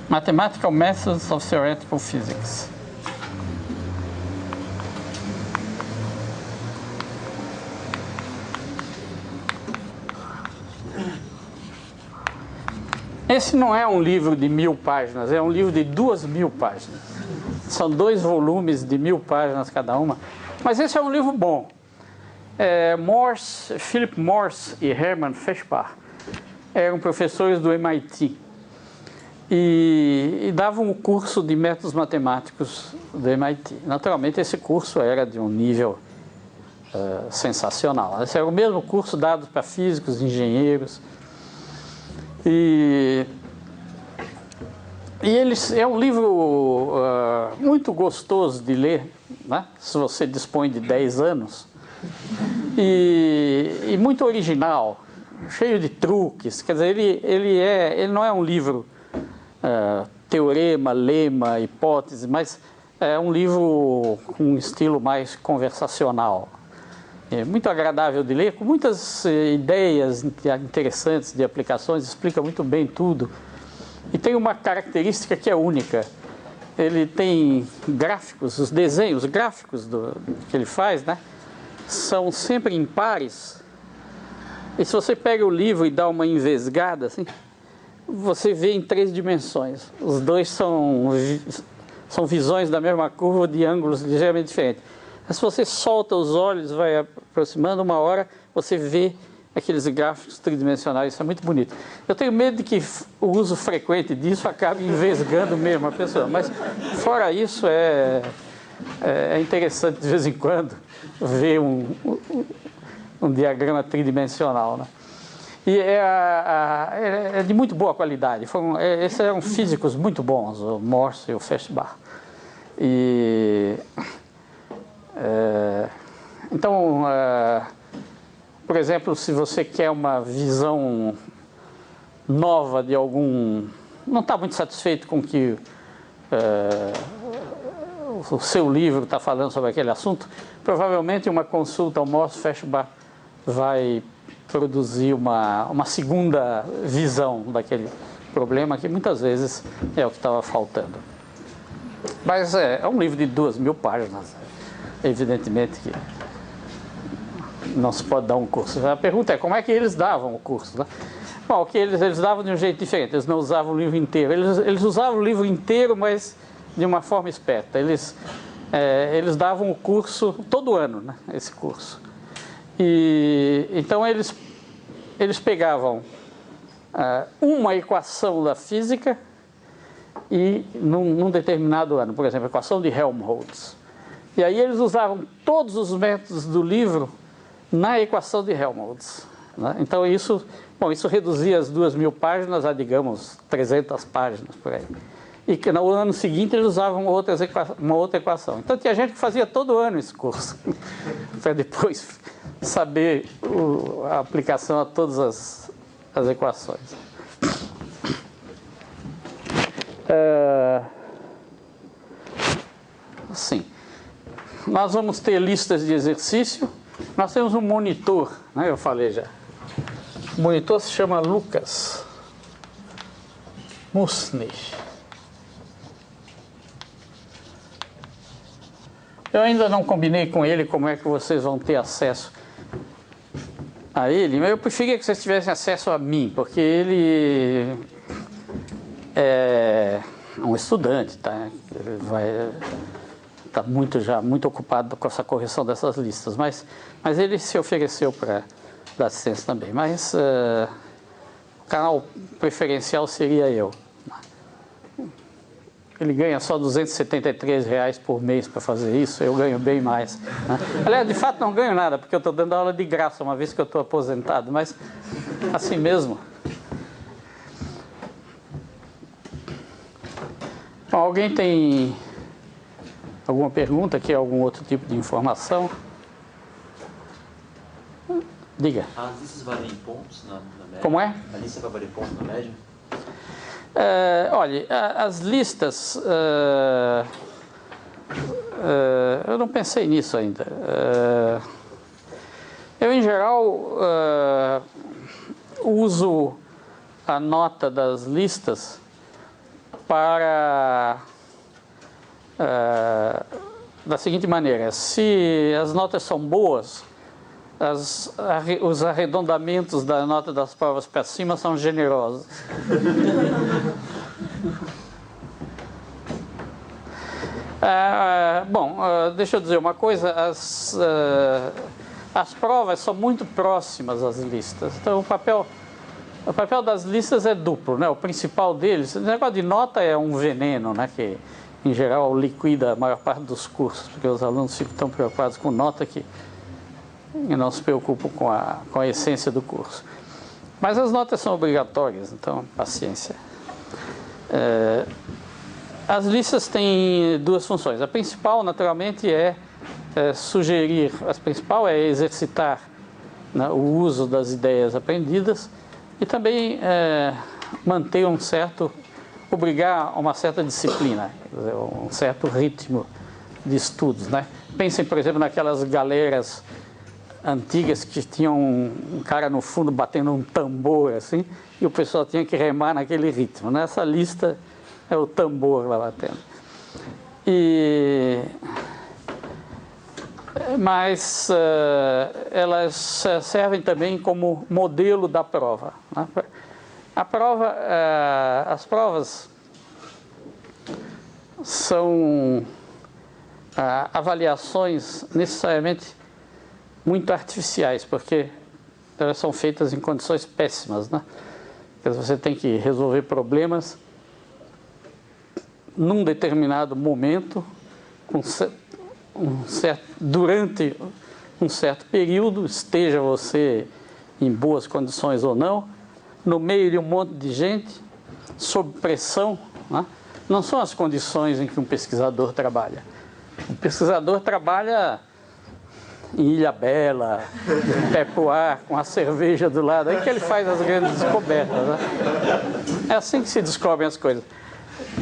Mathematical Methods of Theoretical Physics. Esse não é um livro de 1000 páginas, é um livro de 2000 páginas. São 2 volumes de 1000 páginas cada uma. Mas esse é um livro bom. Philip Morse e Hermann Feshbach eram professores do MIT e davam o curso de métodos matemáticos do MIT. Naturalmente, esse curso era de um nível sensacional. Esse era o mesmo curso dado para físicos, engenheiros. E é um livro muito gostoso de ler, né? Se você dispõe de 10 anos, e muito original, cheio de truques. Quer dizer, ele não é um livro teorema, lema, hipótese, mas é um livro com um estilo mais conversacional. É muito agradável de ler, com muitas ideias interessantes de aplicações, explica muito bem tudo. E tem uma característica que é única. Ele tem gráficos, os desenhos, os gráficos que ele faz, né, são sempre em pares. E se você pega o livro e dá uma envesgada, assim, você vê em 3 dimensões. Os dois são visões da mesma curva de ângulos ligeiramente diferentes. Mas se você solta os olhos, vai aproximando, uma hora você vê aqueles gráficos tridimensionais. Isso é muito bonito. Eu tenho medo de que o uso frequente disso acabe envesgando mesmo a pessoa, mas fora isso é interessante de vez em quando ver um diagrama tridimensional, né? E é de muito boa qualidade. Esses eram físicos muito bons, o Morse e o Feshbach. Então, por exemplo, se você quer uma visão nova de não está muito satisfeito com o que o seu livro está falando sobre aquele assunto, provavelmente uma consulta ao Morse Feshbach vai produzir uma segunda visão daquele problema, que muitas vezes é o que estava faltando. Mas é um livro de 2000 páginas. Evidentemente que não se pode dar um curso. A pergunta é como é que eles davam o curso, né? Bom, que eles davam de um jeito diferente, eles não usavam o livro inteiro. Eles usavam o livro inteiro, mas de uma forma esperta. Eles davam o curso todo ano, né, esse curso. E então eles pegavam uma equação da física e num determinado ano, por exemplo, a equação de Helmholtz. E aí eles usavam todos os métodos do livro na equação de Helmholtz, né? Então isso reduzia as 2.000 páginas a, digamos, 300 páginas por aí. E que no ano seguinte eles usavam uma outra equação. Então tinha gente que fazia todo ano esse curso, para depois saber a aplicação a todas as equações. Sim. Nós vamos ter listas de exercício. Nós temos um monitor, né? Eu falei já. O monitor se chama Lucas Musney. Eu ainda não combinei com ele como é que vocês vão ter acesso a ele, mas eu preferia que vocês tivessem acesso a mim, porque ele é um estudante, tá? Ele está muito ocupado com essa correção dessas listas, mas ele se ofereceu para dar assistência também. Mas o canal preferencial seria eu. Ele ganha só R$273 por mês para fazer isso, eu ganho bem mais, né? Aliás, de fato não ganho nada, porque eu estou dando aula de graça, uma vez que eu estou aposentado, mas assim mesmo. Bom, alguém tem alguma pergunta aqui, algum outro tipo de informação? Diga. As listas valem em pontos na média? Como é? A lista vai valer pontos na média? Olha, as listas, eu não pensei nisso ainda. Eu, em geral, uso a nota das listas para da seguinte maneira: se as notas são boas, os arredondamentos da nota das provas para cima são generosos. Bom, deixa eu dizer uma coisa: as provas são muito próximas às listas, então o papel das listas é duplo, né? O principal deles, o negócio de nota é um veneno, né? Que em geral liquida a maior parte dos cursos, porque os alunos ficam tão preocupados com nota que e não se preocupam com a essência do curso. Mas as notas são obrigatórias, então paciência. As listas têm duas funções. A principal, naturalmente, é sugerir, a principal é exercitar, né, o uso das ideias aprendidas e também manter obrigar a uma certa disciplina, quer dizer, um certo ritmo de estudos, né? Pensem, por exemplo, naquelas galeras antigas que tinham um cara no fundo batendo um tambor assim, e o pessoal tinha que remar naquele ritmo. Nessa lista é o tambor lá batendo. Mas elas servem também como modelo da prova, né? As provas são avaliações necessariamente muito artificiais, porque elas são feitas em condições péssimas, né? Porque você tem que resolver problemas num determinado momento, durante um certo período, esteja você em boas condições ou não, no meio de um monte de gente, sob pressão, né? Não são as condições em que um pesquisador trabalha. O pesquisador trabalha em Ilhabela, em pé pro ar, com a cerveja do lado, aí que ele faz as grandes descobertas, né? É assim que se descobrem as coisas.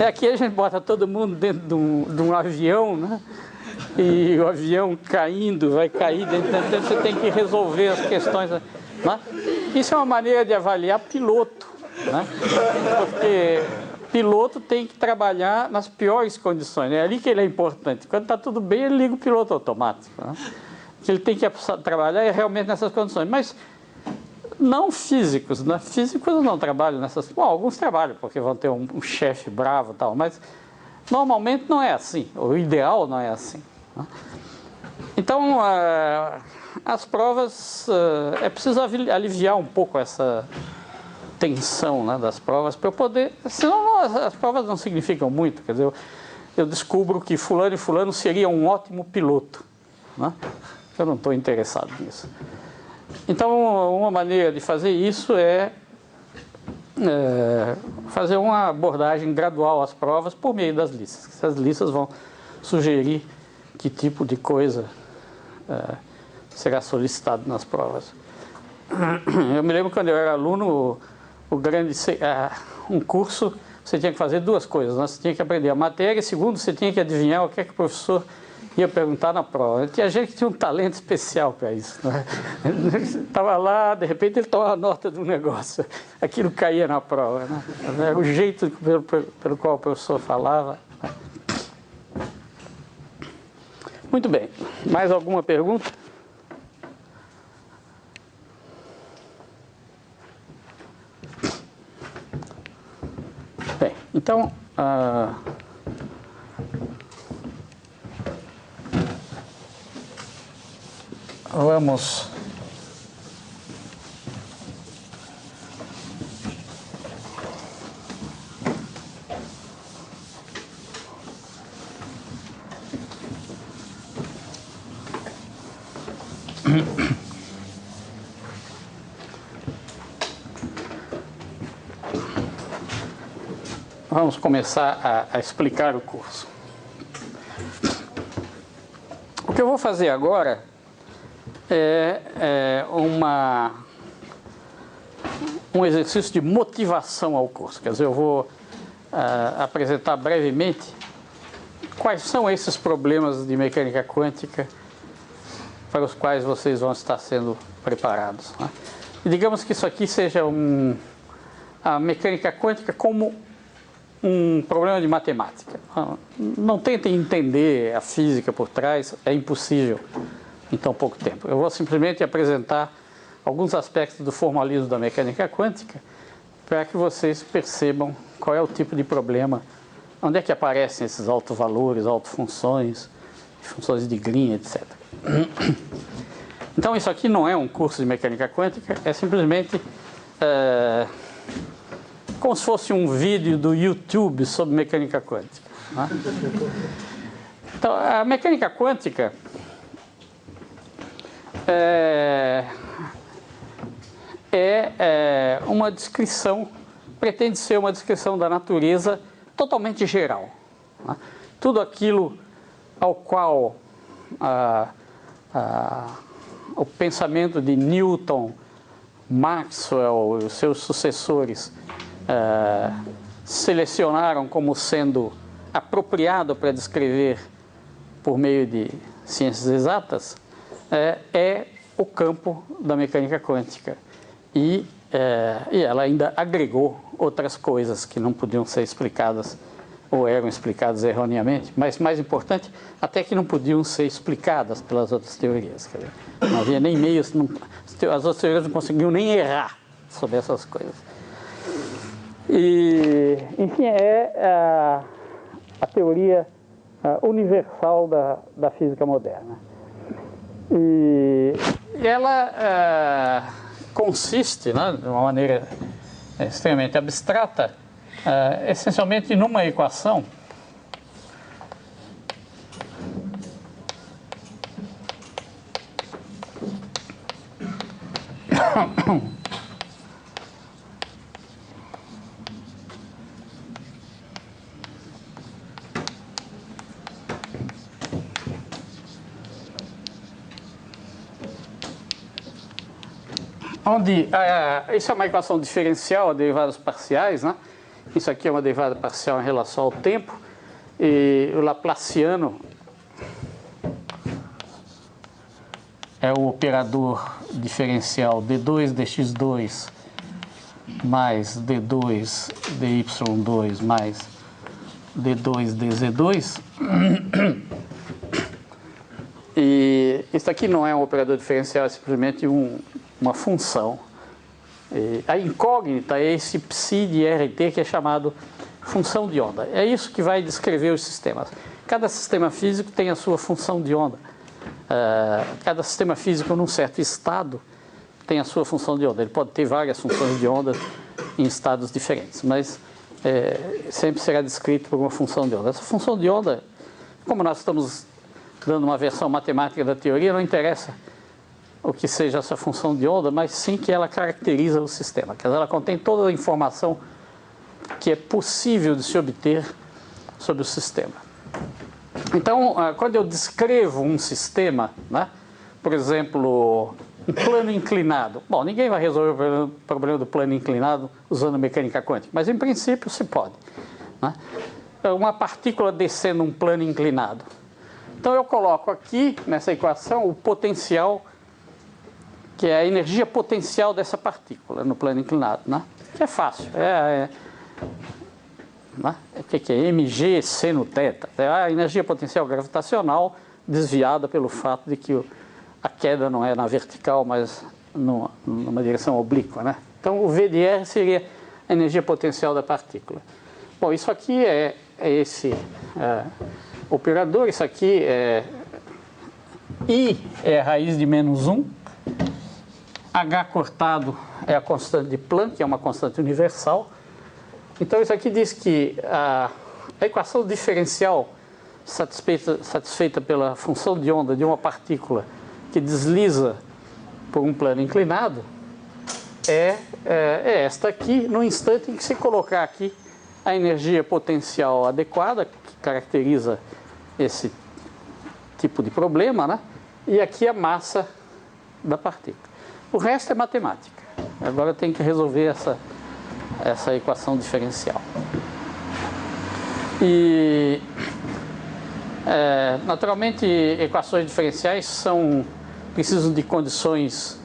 Aqui a gente bota todo mundo dentro de um avião, né? E o avião caindo, vai cair dentro, você tem que resolver as questões, né? Isso é uma maneira de avaliar piloto, né? Porque piloto tem que trabalhar nas piores condições, é ali que ele é importante. Quando está tudo bem, ele liga o piloto automático, né? Ele tem que trabalhar realmente nessas condições. Mas não físicos, né? Físicos não trabalham nessas... Bom, alguns trabalham, porque vão ter um chefe bravo e tal, mas normalmente não é assim, o ideal não é assim, né? Então, as provas, é preciso aliviar um pouco essa tensão, né, das provas, para eu poder... Senão as provas não significam muito, quer dizer, eu descubro que fulano e fulano seria um ótimo piloto, né? Eu não estou interessado nisso. Então, uma maneira de fazer isso é fazer uma abordagem gradual às provas por meio das listas. Essas listas vão sugerir que tipo de coisa será solicitado nas provas. Eu me lembro quando eu era aluno, um curso, você tinha que fazer duas coisas, né? Você tinha que aprender a matéria, e segundo, você tinha que adivinhar o que é que o professor ia perguntar na prova. Tinha gente que tinha um talento especial para isso, né? Estava lá, de repente ele tomava nota do negócio, aquilo caía na prova, né? Era o jeito pelo qual o professor falava. Muito bem, mais alguma pergunta? Bem, então, vamos começar a explicar o curso. O que eu vou fazer agora é um exercício de motivação ao curso. Quer dizer, eu vou apresentar brevemente quais são esses problemas de mecânica quântica para os quais vocês vão estar sendo preparados, né? E digamos que isso aqui seja a mecânica quântica como um problema de matemática. Não tentem entender a física por trás, é impossível em tão pouco tempo. Eu vou simplesmente apresentar alguns aspectos do formalismo da mecânica quântica para que vocês percebam qual é o tipo de problema, onde é que aparecem esses autovalores, autofunções, funções de Green, etc. Então isso aqui não é um curso de mecânica quântica, é simplesmente como se fosse um vídeo do YouTube sobre mecânica quântica, né? Então, a mecânica quântica é uma descrição, pretende ser uma descrição da natureza totalmente geral, né? Tudo aquilo ao qual o pensamento de Newton, Maxwell e os seus sucessores selecionaram como sendo apropriado para descrever por meio de ciências exatas, é o campo da mecânica quântica. E ela ainda agregou outras coisas que não podiam ser explicadas ou eram explicadas erroneamente, mas mais importante, até que não podiam ser explicadas pelas outras teorias. Quer dizer, não havia nem meios, as outras teorias não conseguiam nem errar sobre essas coisas. E, enfim, é a teoria universal da física moderna. E ela consiste, né, de uma maneira extremamente abstrata, essencialmente numa equação onde isso é uma equação diferencial a derivadas parciais, né? Isso aqui é uma derivada parcial em relação ao tempo, e o laplaciano é o operador diferencial d2 dx2 mais d2 dy2 mais d2 dz2. E isso aqui não é um operador diferencial, é simplesmente uma função A incógnita é esse psi de RT que é chamado função de onda. É isso que vai descrever os sistemas. Cada sistema físico tem a sua função de onda. Cada sistema físico, num certo estado, tem a sua função de onda. Ele pode ter várias funções de onda em estados diferentes, mas sempre será descrito por uma função de onda. Essa função de onda, como nós estamos dando uma versão matemática da teoria, não interessa o que seja essa função de onda, mas sim que ela caracteriza o sistema. Quer dizer, ela contém toda a informação que é possível de se obter sobre o sistema. Então, quando eu descrevo um sistema, né, por exemplo, um plano inclinado. Bom, ninguém vai resolver o problema do plano inclinado usando mecânica quântica, mas em princípio se pode, né? Uma partícula descendo um plano inclinado. Então eu coloco aqui, nessa equação, o potencial, que é a energia potencial dessa partícula no plano inclinado, né? Que é fácil. Né? O que é? mg seno θ. É a energia potencial gravitacional desviada pelo fato de que a queda não é na vertical, mas numa direção oblíqua, né? Então o V de R seria a energia potencial da partícula. Bom, isso aqui é esse operador, isso aqui I é a raiz de -1, H cortado é a constante de Planck, que é uma constante universal. Então isso aqui diz que a equação diferencial satisfeita pela função de onda de uma partícula que desliza por um plano inclinado é esta aqui, no instante em que se colocar aqui a energia potencial adequada, que caracteriza esse tipo de problema, né? E aqui a massa da partícula. O resto é matemática. Agora tem que resolver essa equação diferencial. E, naturalmente, equações diferenciais precisam de condições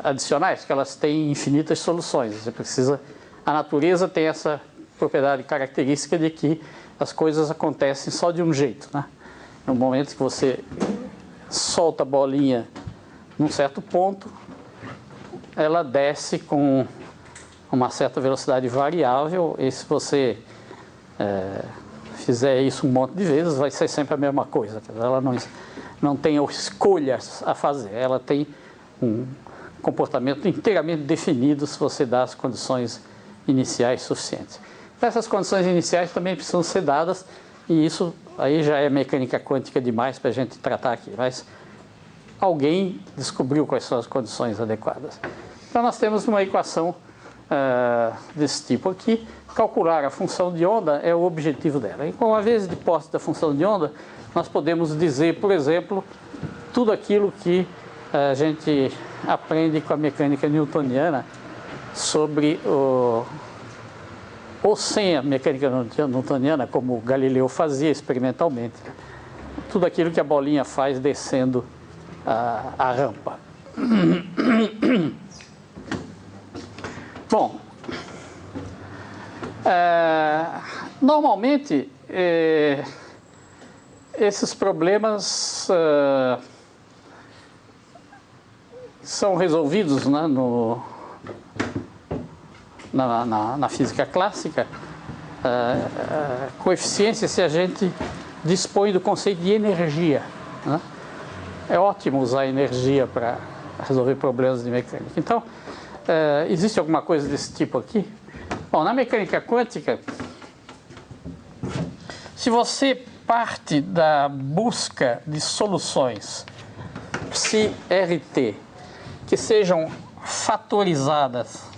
adicionais, que elas têm infinitas soluções. A natureza tem essa propriedade característica de que as coisas acontecem só de um jeito, né? No momento que você solta a bolinha num certo ponto, ela desce com uma certa velocidade variável, e se você fizer isso um monte de vezes, vai ser sempre a mesma coisa. Ela não tem escolhas a fazer, ela tem um comportamento inteiramente definido se você dá as condições iniciais suficientes. Essas condições iniciais também precisam ser dadas, e isso aí já é mecânica quântica demais para a gente tratar aqui, mas alguém descobriu quais são as condições adequadas. Então nós temos uma equação desse tipo aqui. Calcular a função de onda é o objetivo dela. E com a vez de posse da função de onda, nós podemos dizer, por exemplo, tudo aquilo que a gente aprende com a mecânica newtoniana sobre ou sem a mecânica newtoniana, como Galileu fazia experimentalmente, tudo aquilo que a bolinha faz descendo a rampa. Bom, normalmente esses problemas são resolvidos, né, na física clássica com eficiência se a gente dispõe do conceito de energia, né? É ótimo usar energia para resolver problemas de mecânica. Então, existe alguma coisa desse tipo aqui? Bom, na mecânica quântica, se você parte da busca de soluções psi-RT que sejam fatoradas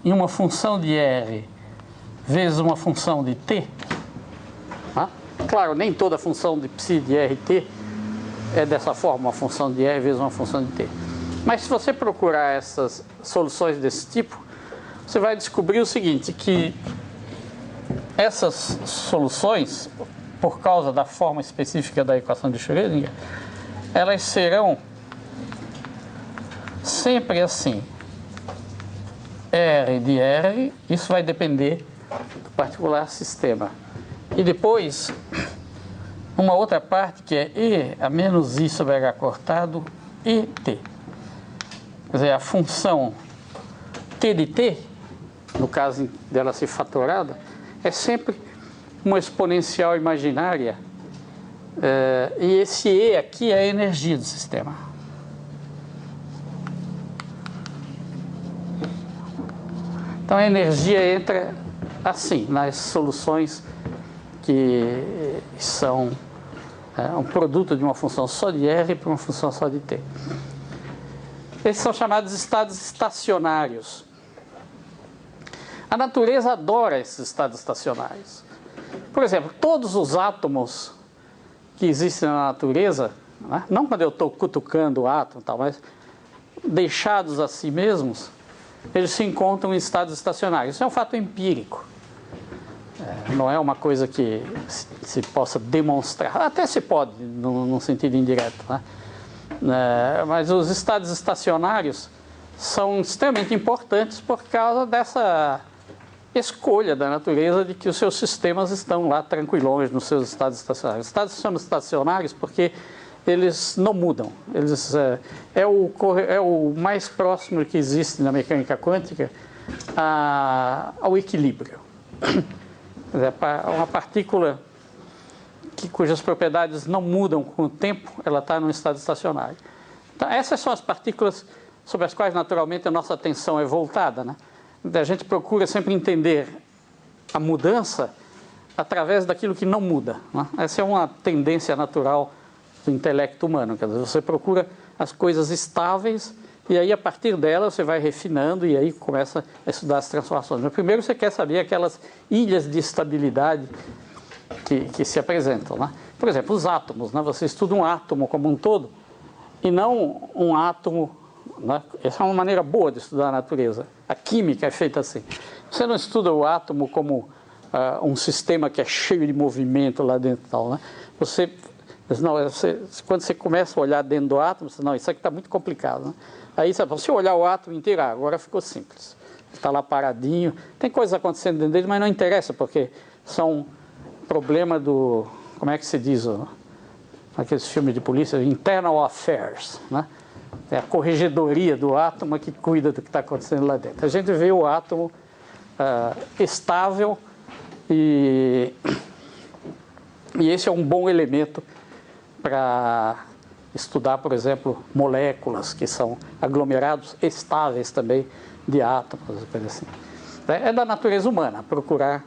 em uma função de R vezes uma função de T, né? Claro, nem toda função de psi de RT é dessa forma, uma função de R vezes uma função de T. Mas se você procurar essas soluções desse tipo, você vai descobrir o seguinte, que essas soluções, por causa da forma específica da equação de Schrödinger, elas serão sempre assim. R de R, isso vai depender do particular sistema. E depois, uma outra parte que é E a menos I sobre H cortado, ET. Quer dizer, a função t de t, no caso dela ser fatorada, é sempre uma exponencial imaginária, e esse E aqui é a energia do sistema. Então a energia entra assim, nas soluções que são um produto de uma função só de R para uma função só de T. Esses são chamados estados estacionários. A natureza adora esses estados estacionários. Por exemplo, todos os átomos que existem na natureza, né, não quando eu estou cutucando o átomo, tal, mas deixados a si mesmos, eles se encontram em estados estacionários. Isso é um fato empírico. Não é uma coisa que se possa demonstrar. Até se pode, num sentido indireto, né? Mas os estados estacionários são extremamente importantes por causa dessa escolha da natureza de que os seus sistemas estão lá tranquilões nos seus estados estacionários. Os estados são estacionários porque eles não mudam. Eles, é o mais próximo que existe na mecânica quântica ao equilíbrio. É uma partícula cujas propriedades não mudam com o tempo, ela está num estado estacionário. Então, essas são as partículas sobre as quais, naturalmente, a nossa atenção é voltada, né? A gente procura sempre entender a mudança através daquilo que não muda, né? Essa é uma tendência natural do intelecto humano. Quer dizer, você procura as coisas estáveis e aí, a partir delas, você vai refinando e aí começa a estudar as transformações. Mas primeiro você quer saber aquelas ilhas de estabilidade que se apresentam, né? Por exemplo, os átomos, né? Você estuda um átomo como um todo e não um átomo, né? Essa é uma maneira boa de estudar a natureza. A química é feita assim. Você não estuda o átomo como um sistema que é cheio de movimento lá dentro e tal, né? Quando você começa a olhar dentro do átomo, você diz, não, isso aqui está muito complicado, né? Aí, se olhar o átomo inteiro, agora ficou simples. Está lá paradinho. Tem coisas acontecendo dentro dele, mas não interessa, porque são problema do... Como é que se diz? Aqueles filmes de polícia, internal affairs, né? É a corregedoria do átomo que cuida do que está acontecendo lá dentro. A gente vê o átomo estável e esse é um bom elemento para estudar, por exemplo, moléculas que são aglomerados estáveis também de átomos, coisa assim. É da natureza humana procurar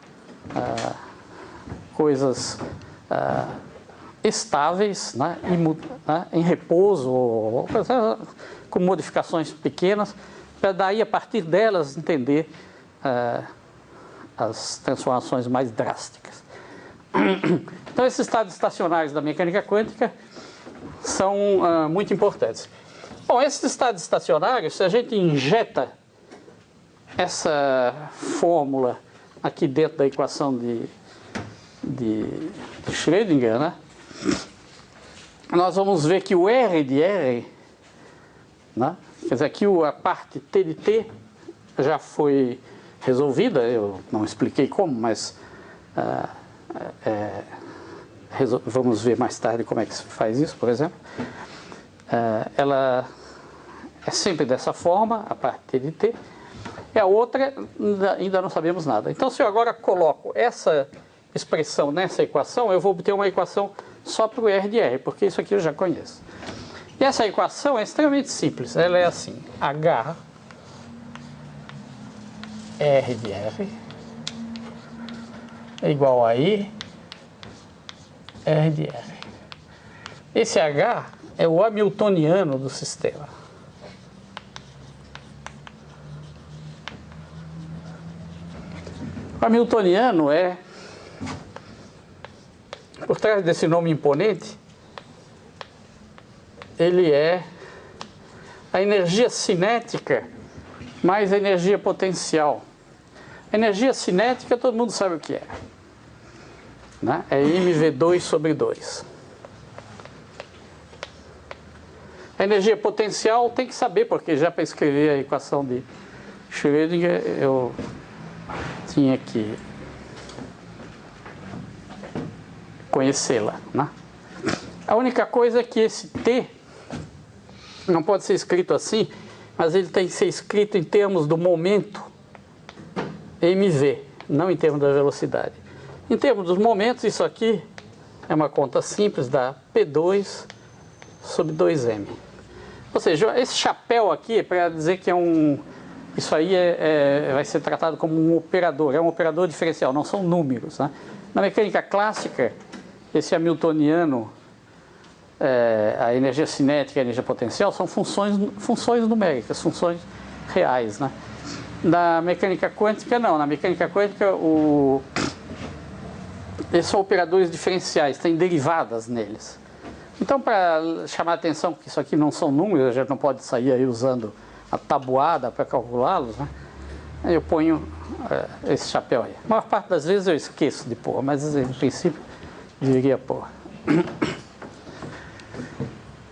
coisas estáveis, né, em repouso, ou com modificações pequenas, para daí, a partir delas, entender as transformações mais drásticas. Então, esses estados estacionários da mecânica quântica são muito importantes. Bom, esses estados estacionários, se a gente injeta essa fórmula aqui dentro da equação de Schrödinger, né, nós vamos ver que o R de R, né, quer dizer, aqui a parte T de T já foi resolvida, eu não expliquei como, mas vamos ver mais tarde como é que se faz isso, por exemplo. Ela é sempre dessa forma, a parte T de T, e a outra ainda não sabemos nada. Então, se eu agora coloco essa expressão nessa equação, eu vou obter uma equação só para o R de R, porque isso aqui eu já conheço. E essa equação é extremamente simples, ela é assim, H R de R é igual a I R de R. Esse H é o hamiltoniano do sistema. O hamiltoniano é, por trás desse nome imponente, ele é a energia cinética mais a energia potencial. A energia cinética todo mundo sabe o que é, né? É mv2 sobre 2. A energia potencial tem que saber, porque já para escrever a equação de Schrödinger eu tinha que conhecê-la, né? A única coisa é que esse T não pode ser escrito assim, mas ele tem que ser escrito em termos do momento mv, não em termos da velocidade. Em termos dos momentos, isso aqui é uma conta simples, dá P2 sobre 2m. Ou seja, esse chapéu aqui é para dizer que isso aí vai ser tratado como um operador, é um operador diferencial, não são números, né? Na mecânica clássica, esse hamiltoniano, a energia cinética e a energia potencial são funções numéricas, funções reais, né? Na mecânica quântica, não. Na mecânica quântica, eles são operadores diferenciais, tem derivadas neles. Então, para chamar a atenção que isso aqui não são números, a gente não pode sair aí usando a tabuada para calculá-los, né? Aí eu ponho esse chapéu aí. A maior parte das vezes eu esqueço de pôr, mas em princípio deveria pôr.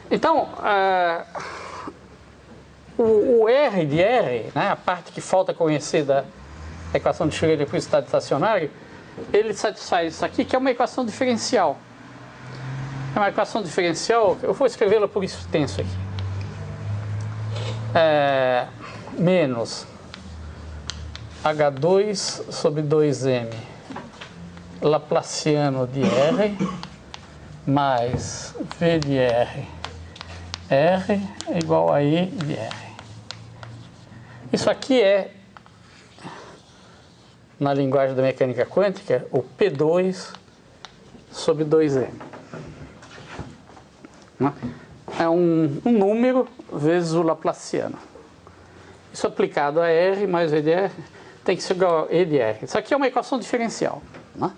Então, o R de R, né, a parte que falta conhecer da equação de Schrödinger para o estado estacionário, ele satisfaz isso aqui, que é uma equação diferencial. É uma equação diferencial, eu vou escrevê-la por extenso aqui. Menos H2 sobre 2m Laplaciano de R mais V de R é igual a I de R. Isso aqui é, na linguagem da mecânica quântica, o P2 sobre 2m. É um número vezes o Laplaciano. Isso aplicado a R mais V de R tem que ser igual a E de R. Isso aqui é uma equação diferencial, né?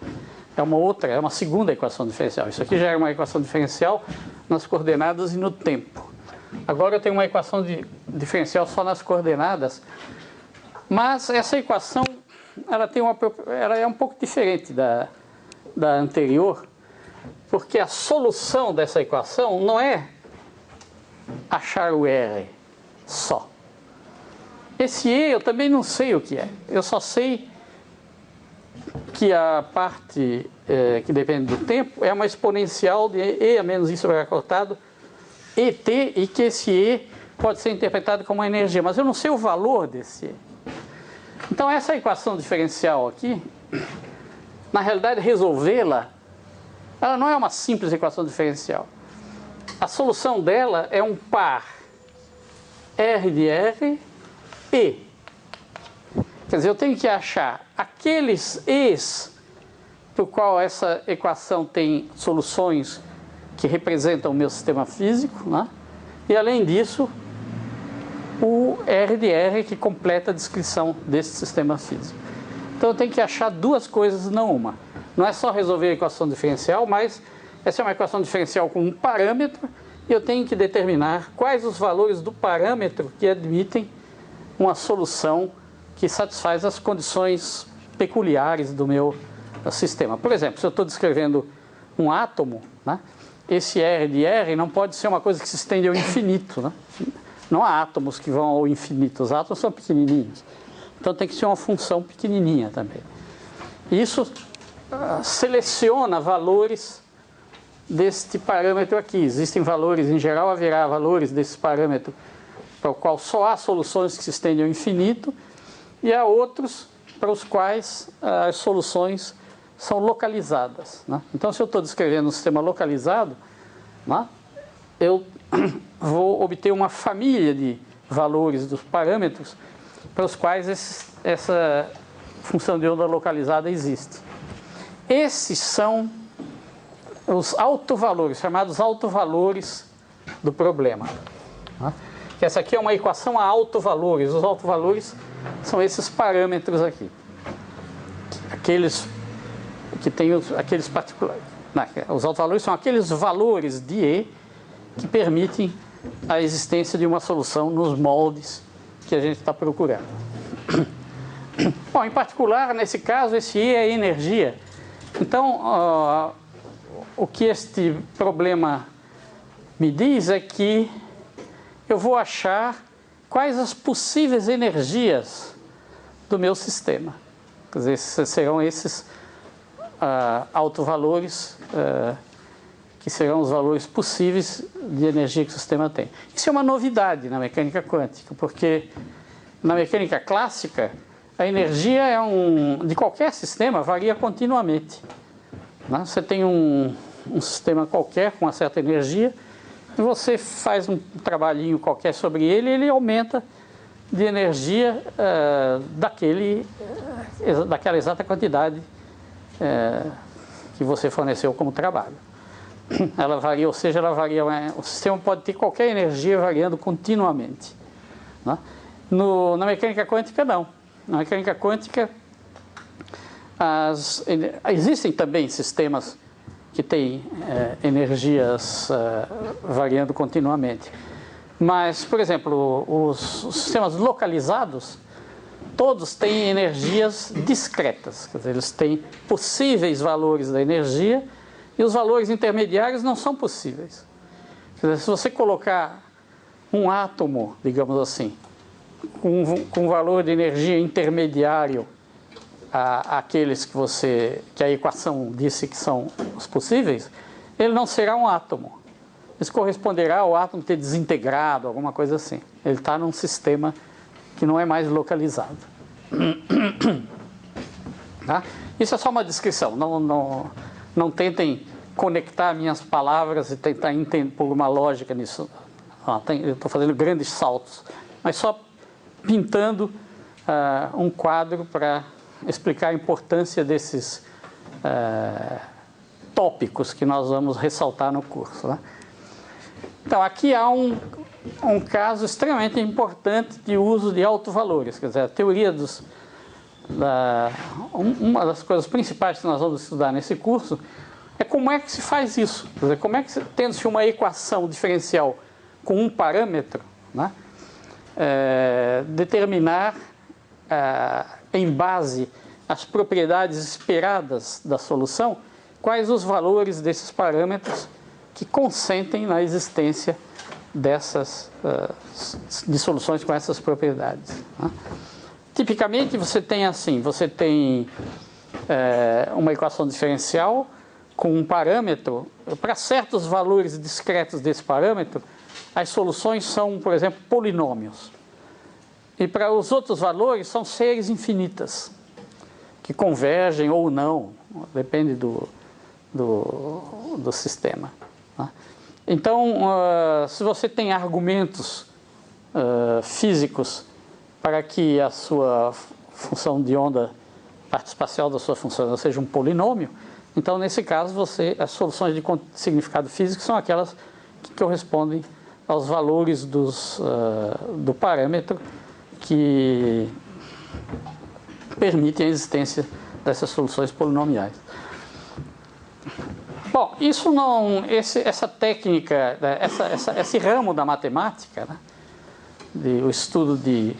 É uma segunda equação diferencial. Isso aqui já é uma equação diferencial nas coordenadas e no tempo. Agora eu tenho uma equação diferencial só nas coordenadas, mas essa equação ela é um pouco diferente da anterior, porque a solução dessa equação não é achar o R só. Esse E eu também não sei o que é. Eu só sei que a parte que depende do tempo é uma exponencial de E a menos I sobre H cortado, ET, e que esse E pode ser interpretado como uma energia, mas eu não sei o valor desse E. Então essa equação diferencial aqui, na realidade resolvê-la, ela não é uma simples equação diferencial. A solução dela é um par R de R E. Quer dizer, eu tenho que achar aqueles E's para o qual essa equação tem soluções que representam o meu sistema físico, né? E além disso, o R de R que completa a descrição desse sistema físico. Então eu tenho que achar duas coisas, não uma. Não é só resolver a equação diferencial, mas essa é uma equação diferencial com um parâmetro e eu tenho que determinar quais os valores do parâmetro que admitem uma solução que satisfaz as condições peculiares do meu sistema. Por exemplo, se eu estou descrevendo um átomo, né, esse R de R não pode ser uma coisa que se estende ao infinito, né? Não há átomos que vão ao infinito, os átomos são pequenininhos. Então tem que ser uma função pequenininha também. Isso seleciona valores deste parâmetro aqui. Existem valores, em geral haverá valores desse parâmetro para o qual só há soluções que se estendem ao infinito, e há outros para os quais as soluções são localizadas, né? Então, se eu estou descrevendo um sistema localizado, né, eu vou obter uma família de valores dos parâmetros para os quais essa função de onda localizada existe. Esses são os autovalores, chamados autovalores do problema, né? Essa aqui é uma equação a autovalores. Os autovalores são esses parâmetros aqui. Aqueles que têm aqueles particulares. Os autovalores são aqueles valores de E que permitem a existência de uma solução nos moldes que a gente está procurando. Bom, em particular, nesse caso, esse E é energia. Então, o que este problema me diz é que eu vou achar quais as possíveis energias do meu sistema. Quer dizer, serão esses autovalores que serão os valores possíveis de energia que o sistema tem. Isso é uma novidade na mecânica quântica, porque na mecânica clássica, a energia de qualquer sistema varia continuamente. Né? Você tem um sistema qualquer com uma certa energia, e você faz um trabalhinho qualquer sobre ele, e ele aumenta de energia daquela exata quantidade que você forneceu como trabalho. Ela varia, ou seja, o sistema pode ter qualquer energia variando continuamente. Né? Na mecânica quântica, não. Na mecânica quântica, existem também sistemas que têm energias variando continuamente. Mas, por exemplo, os sistemas localizados, todos têm energias discretas. Quer dizer, eles têm possíveis valores da energia e os valores intermediários não são possíveis. Quer dizer, se você colocar um átomo, digamos assim, com valor de energia intermediário àqueles que a equação disse que são os possíveis, ele não será um átomo. Isso corresponderá ao átomo ter desintegrado, alguma coisa assim. Ele está num sistema que não é mais localizado. Tá? Isso é só uma descrição. Não tentem conectar minhas palavras e tentar entender por uma lógica nisso. Eu estou fazendo grandes saltos, mas só pintando um quadro para explicar a importância desses tópicos que nós vamos ressaltar no curso. Né? Então, aqui há um caso extremamente importante de uso de altovalores. Quer dizer, a teoria uma das coisas principais que nós vamos estudar nesse curso é como é que se faz isso. Quer dizer, como é que, tendo-se uma equação diferencial com um parâmetro, né, determinar em base às propriedades esperadas da solução, quais os valores desses parâmetros que consentem na existência de soluções com essas propriedades. Né? Tipicamente você tem uma equação diferencial com um parâmetro. Para certos valores discretos desse parâmetro, as soluções são, por exemplo, polinômios. E para os outros valores são séries infinitas, que convergem ou não, depende do sistema. Né? Então, se você tem argumentos físicos para que a sua função de onda, parte espacial da sua função seja um polinômio, então, nesse caso, as soluções de significado físico são aquelas que correspondem aos valores do parâmetro que permitem a existência dessas soluções polinomiais. Bom, isso não, essa técnica, esse ramo da matemática, né, o estudo de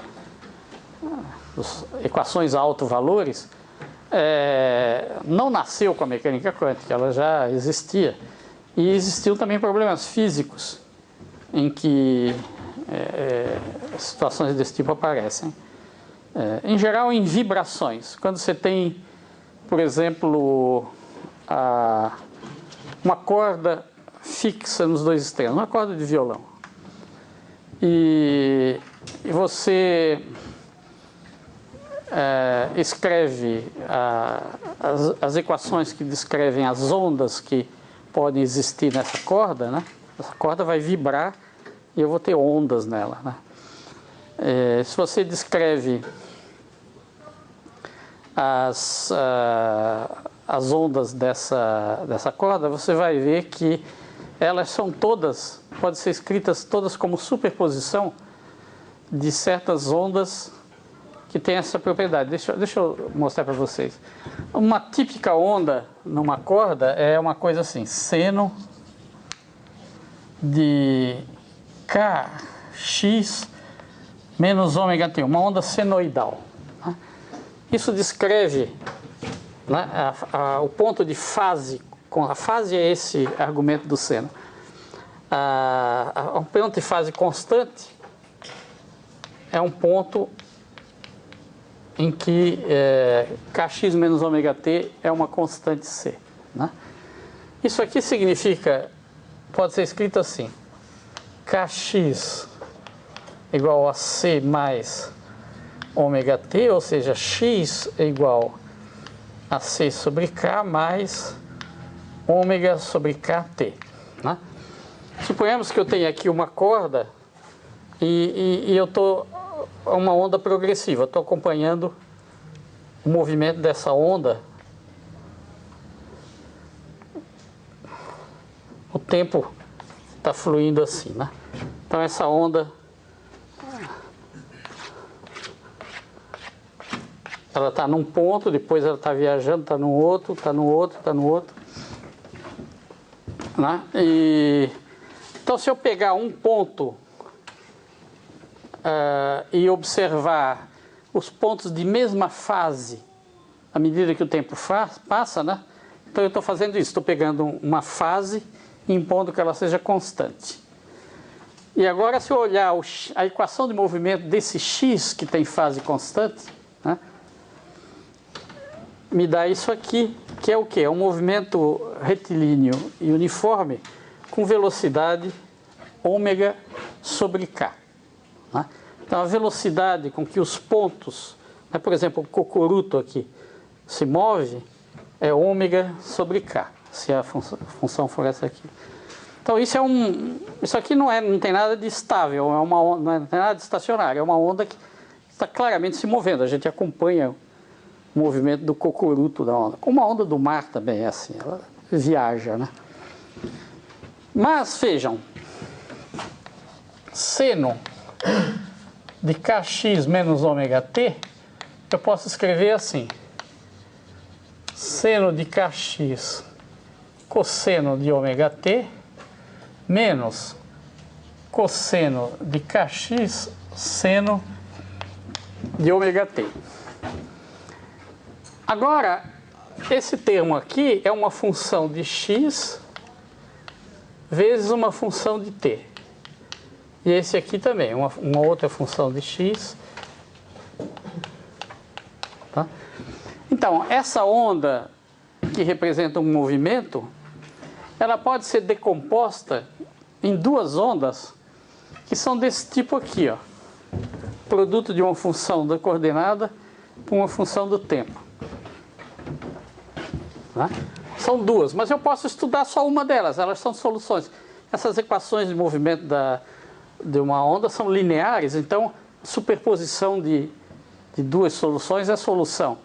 equações a altovalores, não nasceu com a mecânica quântica, ela já existia. E existiam também problemas físicos em que situações desse tipo aparecem. Em geral, em vibrações. Quando você tem, por exemplo, uma corda fixa nos dois extremos, uma corda de violão. E você escreve as equações que descrevem as ondas que podem existir nessa corda, né? Essa corda vai vibrar e eu vou ter ondas nela, né? Se você descreve as ondas dessa corda, você vai ver que elas são todas, podem ser escritas todas como superposição de certas ondas que têm essa propriedade. Deixa eu mostrar para vocês. Uma típica onda numa corda é uma coisa assim, seno de Kx menos ômega t, uma onda senoidal. Né? Isso descreve, né, o ponto de fase. A fase é esse argumento do seno. Um ponto de fase constante é um ponto em que Kx menos ômega t é uma constante C. Né? Isso aqui significa, pode ser escrito assim, Kx igual a C mais ômega t, ou seja, x é igual a C sobre K mais ômega sobre KT. Né? Suponhamos que eu tenho aqui uma corda e eu estou uma onda progressiva, estou acompanhando o movimento dessa onda. O tempo está fluindo assim, né? Então essa onda, ela está num ponto, depois ela está viajando, está no outro, está no outro, está no outro, né? Então se eu pegar um ponto e observar os pontos de mesma fase à medida que o tempo passa, né? Então eu estou fazendo isso, estou pegando uma fase e impondo que ela seja constante. E agora, se eu olhar a equação de movimento desse x que tem fase constante, né, me dá isso aqui, que é o quê? É um movimento retilíneo e uniforme com velocidade ômega sobre k. Né? Então, a velocidade com que os pontos, né, por exemplo, o cocuruto aqui, se move é ômega sobre k, se a função for essa aqui. Então isso aqui não tem nada de estável, não tem nada de estacionário, é uma onda que está claramente se movendo. A gente acompanha o movimento do cocuruto da onda. Como a onda do mar também é assim, ela viaja, né? Mas vejam, seno de Kx menos ômega t, eu posso escrever assim: seno de Kx cosseno de ômega t menos cosseno de Kx seno de ômega t. Agora, esse termo aqui é uma função de x vezes uma função de t. E esse aqui também, uma outra função de x. Tá? Então, essa onda que representa um movimento, ela pode ser decomposta em duas ondas que são desse tipo aqui, ó. Produto de uma função da coordenada com uma função do tempo. Né? São duas, mas eu posso estudar só uma delas, elas são soluções. Essas equações de movimento de uma onda são lineares, então superposição de duas soluções é solução.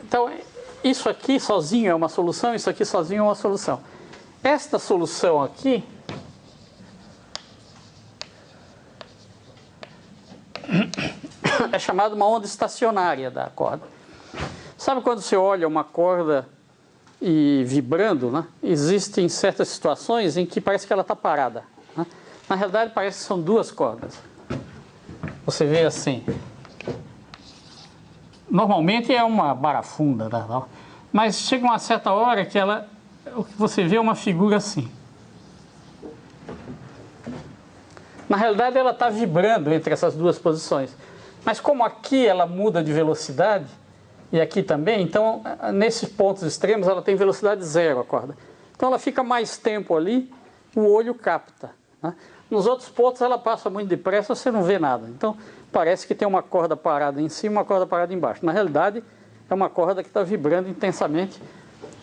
Então, isso aqui sozinho é uma solução, isso aqui sozinho é uma solução. Esta solução aqui é chamada uma onda estacionária da corda. Sabe quando você olha uma corda e vibrando, né? Existem certas situações em que parece que ela está parada, né? Na realidade parece que são duas cordas. Você vê assim. Normalmente é uma barafunda, tá? Mas chega uma certa hora que o que você vê é uma figura assim. Na realidade ela está vibrando entre essas duas posições. Mas como aqui ela muda de velocidade, e aqui também, então nesses pontos extremos ela tem velocidade zero a corda. Então ela fica mais tempo ali, o olho capta. Né? Nos outros pontos ela passa muito depressa, você não vê nada. Então parece que tem uma corda parada em cima e uma corda parada embaixo. Na realidade é uma corda que está vibrando intensamente,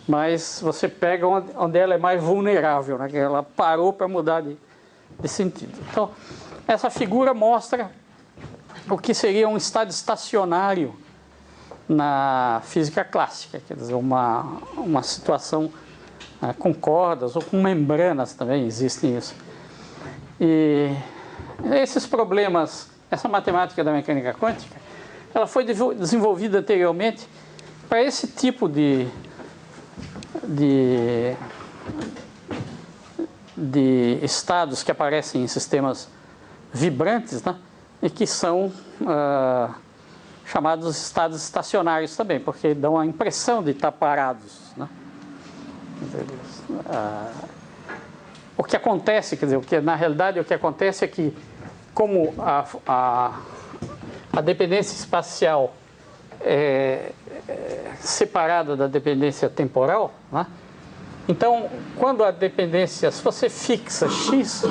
mas você pega onde ela é mais vulnerável, né? Que ela parou para mudar de sentido. Então essa figura mostra o que seria um estado estacionário na física clássica, quer dizer, uma situação com cordas ou com membranas também, existem isso. E esses problemas, essa matemática da mecânica quântica, ela foi desenvolvida anteriormente para esse tipo de estados que aparecem em sistemas vibrantes, né? E que são chamados estados estacionários também, porque dão a impressão de estar parados, né? O que acontece, quer dizer, na realidade o que acontece é que, como a dependência espacial é separada da dependência temporal, né? Então, quando a dependência, se você fixa x,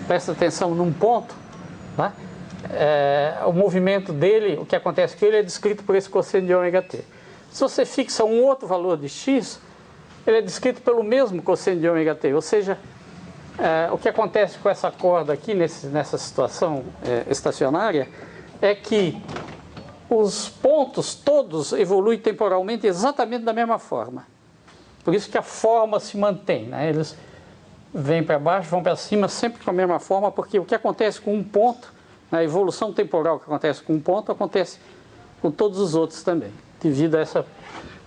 presta atenção num ponto, né? O movimento dele, o que acontece com ele é descrito por esse cosseno de ômega t. Se você fixa um outro valor de x, ele é descrito pelo mesmo cosseno de ômega t, ou seja, o que acontece com essa corda aqui, nessa situação estacionária, é que os pontos todos evoluem temporalmente exatamente da mesma forma. Por isso que a forma se mantém, né? Eles vêm para baixo, vão para cima, sempre com a mesma forma, porque o que acontece com um ponto, a evolução temporal que acontece com um ponto, acontece com todos os outros também, devido a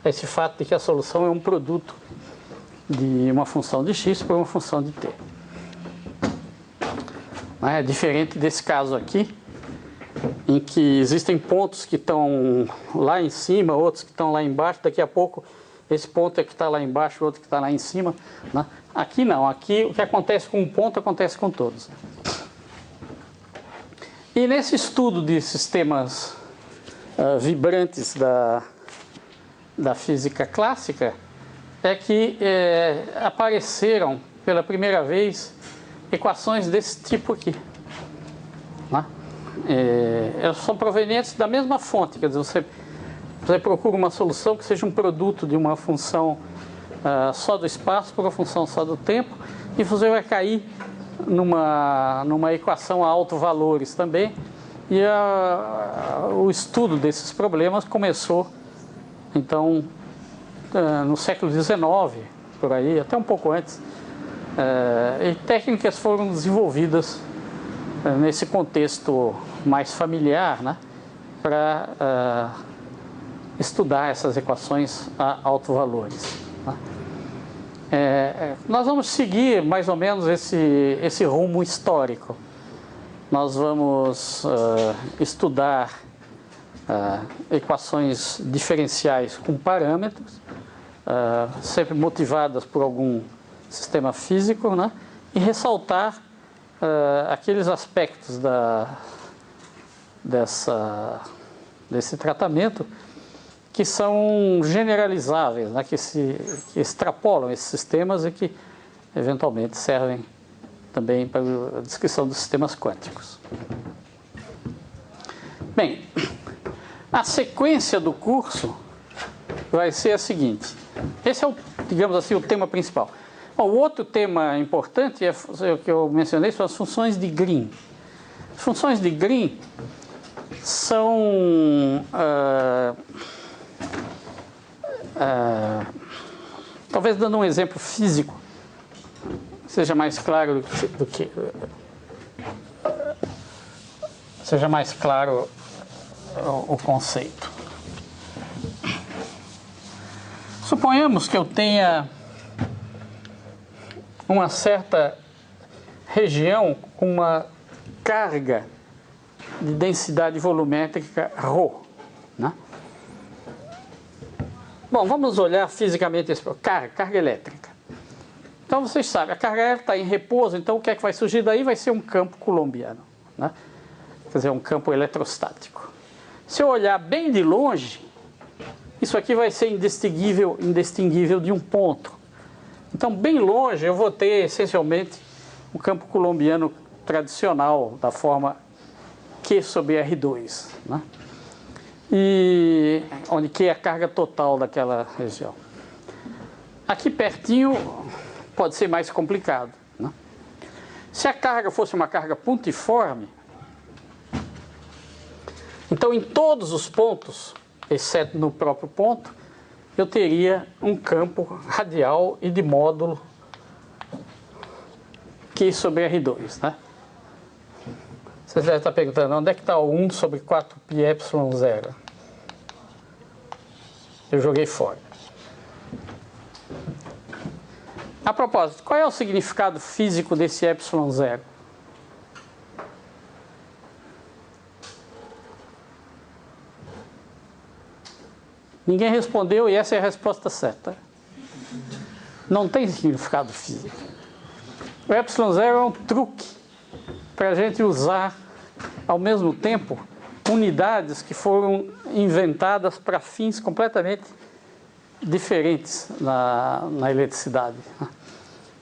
esse fato de que a solução é um produto de uma função de x por uma função de t. É diferente desse caso aqui, em que existem pontos que estão lá em cima, outros que estão lá embaixo, daqui a pouco esse ponto é que está lá embaixo, o outro que está lá em cima, né? Aqui não, aqui o que acontece com um ponto acontece com todos. E nesse estudo de sistemas vibrantes da física clássica, é que apareceram pela primeira vez equações desse tipo aqui, né? Elas são provenientes da mesma fonte, quer dizer, você procura uma solução que seja um produto de uma função só do espaço por uma função só do tempo, e você vai cair numa equação a autovalores também, e o estudo desses problemas começou, então, no século XIX, por aí, até um pouco antes, e técnicas foram desenvolvidas nesse contexto mais familiar, né, para estudar essas equações a autovalores. Né? Nós vamos seguir mais ou menos esse rumo histórico. Nós vamos estudar equações diferenciais com parâmetros, sempre motivadas por algum sistema físico, né? E ressaltar aqueles aspectos desse tratamento que são generalizáveis, né? que extrapolam esses sistemas e que eventualmente servem também para a descrição dos sistemas quânticos. Bem, a sequência do curso vai ser a seguinte. Esse é, digamos assim, o tema principal. Bom, o outro tema importante é o que eu mencionei, são as funções de Green. As funções de Green são talvez dando um exemplo físico seja mais claro seja mais claro o conceito. Suponhamos que eu tenha uma certa região com uma carga de densidade volumétrica ρ, né? Bom, vamos olhar fisicamente esse carga elétrica. Então vocês sabem, a carga elétrica está em repouso, então o que é que vai surgir daí? Vai ser um campo coulombiano, né? Quer dizer, um campo eletrostático. Se eu olhar bem de longe, isso aqui vai ser indistinguível de um ponto. Então, bem longe, eu vou ter essencialmente um campo coulombiano tradicional, da forma Q sobre R2, né? E onde Q é a carga total daquela região. Aqui pertinho pode ser mais complicado, né? Se a carga fosse uma carga pontiforme, então em todos os pontos, exceto no próprio ponto, eu teria um campo radial e de módulo Q sobre R2, né? Vocês devem estar perguntando, onde é que está o 1 sobre 4πε0? Eu joguei fora. A propósito, qual é o significado físico desse ε0? Ninguém respondeu e essa é a resposta certa. Não tem significado físico. O ε0 é um truque para a gente usar, ao mesmo tempo, unidades que foram inventadas para fins completamente diferentes na eletricidade.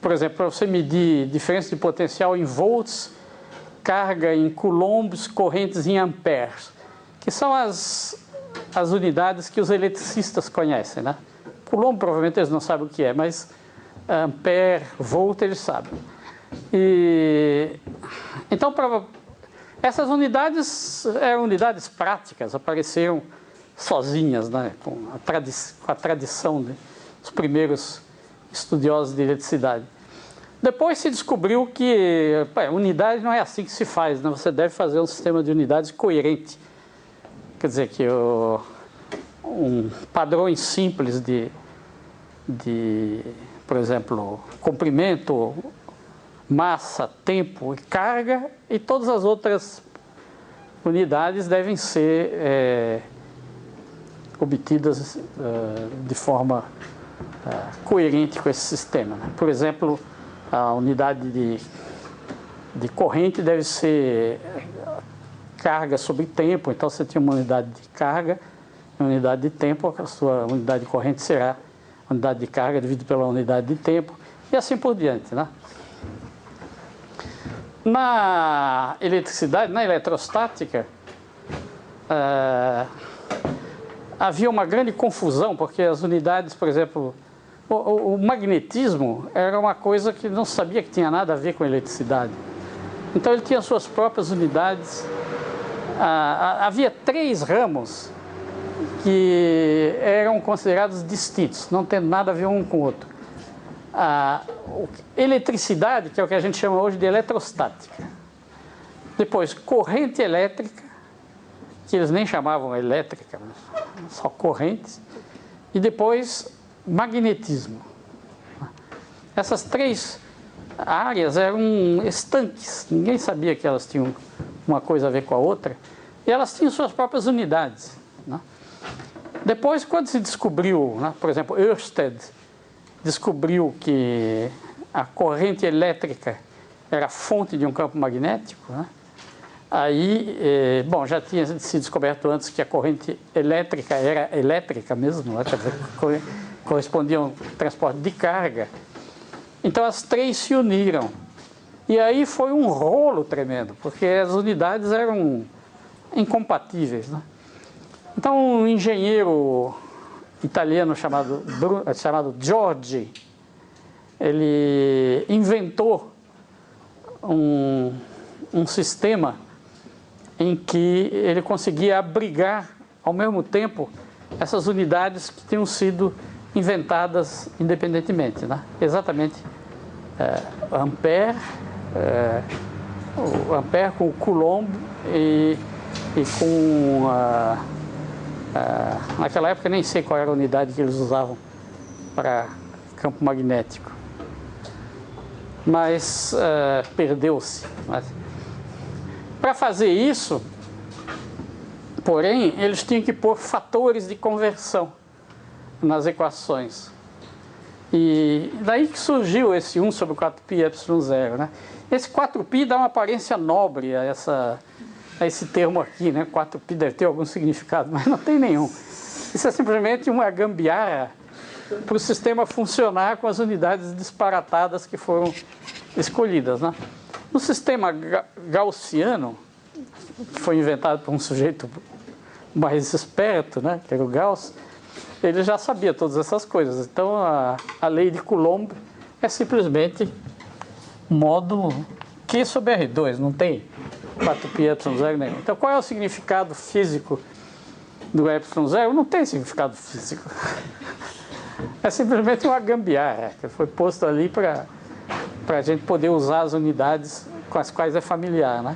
Por exemplo, para você medir diferença de potencial em volts, carga em coulombs, correntes em amperes, que são as unidades que os eletricistas conhecem, né? Coulomb provavelmente eles não sabem o que é, mas ampere, volt eles sabem. Então, essas unidades eram unidades práticas, apareceram sozinhas, né? com a tradição dos primeiros estudiosos de eletricidade. Depois se descobriu que unidade não é assim que se faz, né? Você deve fazer um sistema de unidades coerente. Quer dizer que padrões simples por exemplo, comprimento, massa, tempo e carga, e todas as outras unidades devem ser obtidas de forma coerente com esse sistema, né? Por exemplo, a unidade de corrente deve ser carga sobre tempo, então você tem uma unidade de carga e uma unidade de tempo, a sua unidade de corrente será a unidade de carga dividida pela unidade de tempo, e assim por diante, né? Na eletricidade, na eletrostática, havia uma grande confusão, porque as unidades, por exemplo, o magnetismo era uma coisa que não sabia que tinha nada a ver com a eletricidade. Então ele tinha suas próprias unidades. Havia 3 ramos que eram considerados distintos, não tendo nada a ver um com o outro. Eletricidade, que é o que a gente chama hoje de eletrostática. Depois, corrente elétrica, que eles nem chamavam elétrica, só correntes. E depois, magnetismo. Essas 3 áreas eram estanques, ninguém sabia que elas tinham uma coisa a ver com a outra, e elas tinham suas próprias unidades, né? Depois, quando se descobriu, né, por exemplo, Ørsted descobriu que a corrente elétrica era a fonte de um campo magnético, né? Aí, já tinha se descoberto antes que a corrente elétrica era elétrica mesmo, né? Correspondia a um transporte de carga. Então as 3 se uniram. E aí foi um rolo tremendo, porque as unidades eram incompatíveis, né? Então um engenheiro italiano chamado Giorgi, ele inventou um sistema em que ele conseguia abrigar ao mesmo tempo essas unidades que tinham sido inventadas independentemente, né? Exatamente ampere, o ampere com o coulomb e com naquela época nem sei qual era a unidade que eles usavam para campo magnético, mas perdeu-se. Para fazer isso, porém, eles tinham que pôr fatores de conversão nas equações. E daí que surgiu esse 1 sobre 4π epsilon 0, né? Esse 4π dá uma aparência nobre a esse termo aqui, né? 4π deve ter algum significado, mas não tem nenhum. Isso é simplesmente uma gambiarra para o sistema funcionar com as unidades disparatadas que foram escolhidas, né? No sistema gaussiano, que foi inventado por um sujeito mais esperto, né? Que era o Gauss, ele já sabia todas essas coisas. Então a lei de Coulomb é simplesmente modo Q sobre R2, não tem 4π epsilon 0 nenhum. Então qual é o significado físico do epsilon 0? Não tem significado físico. É simplesmente uma gambiarra que foi posto ali para a gente poder usar as unidades com as quais é familiar, né?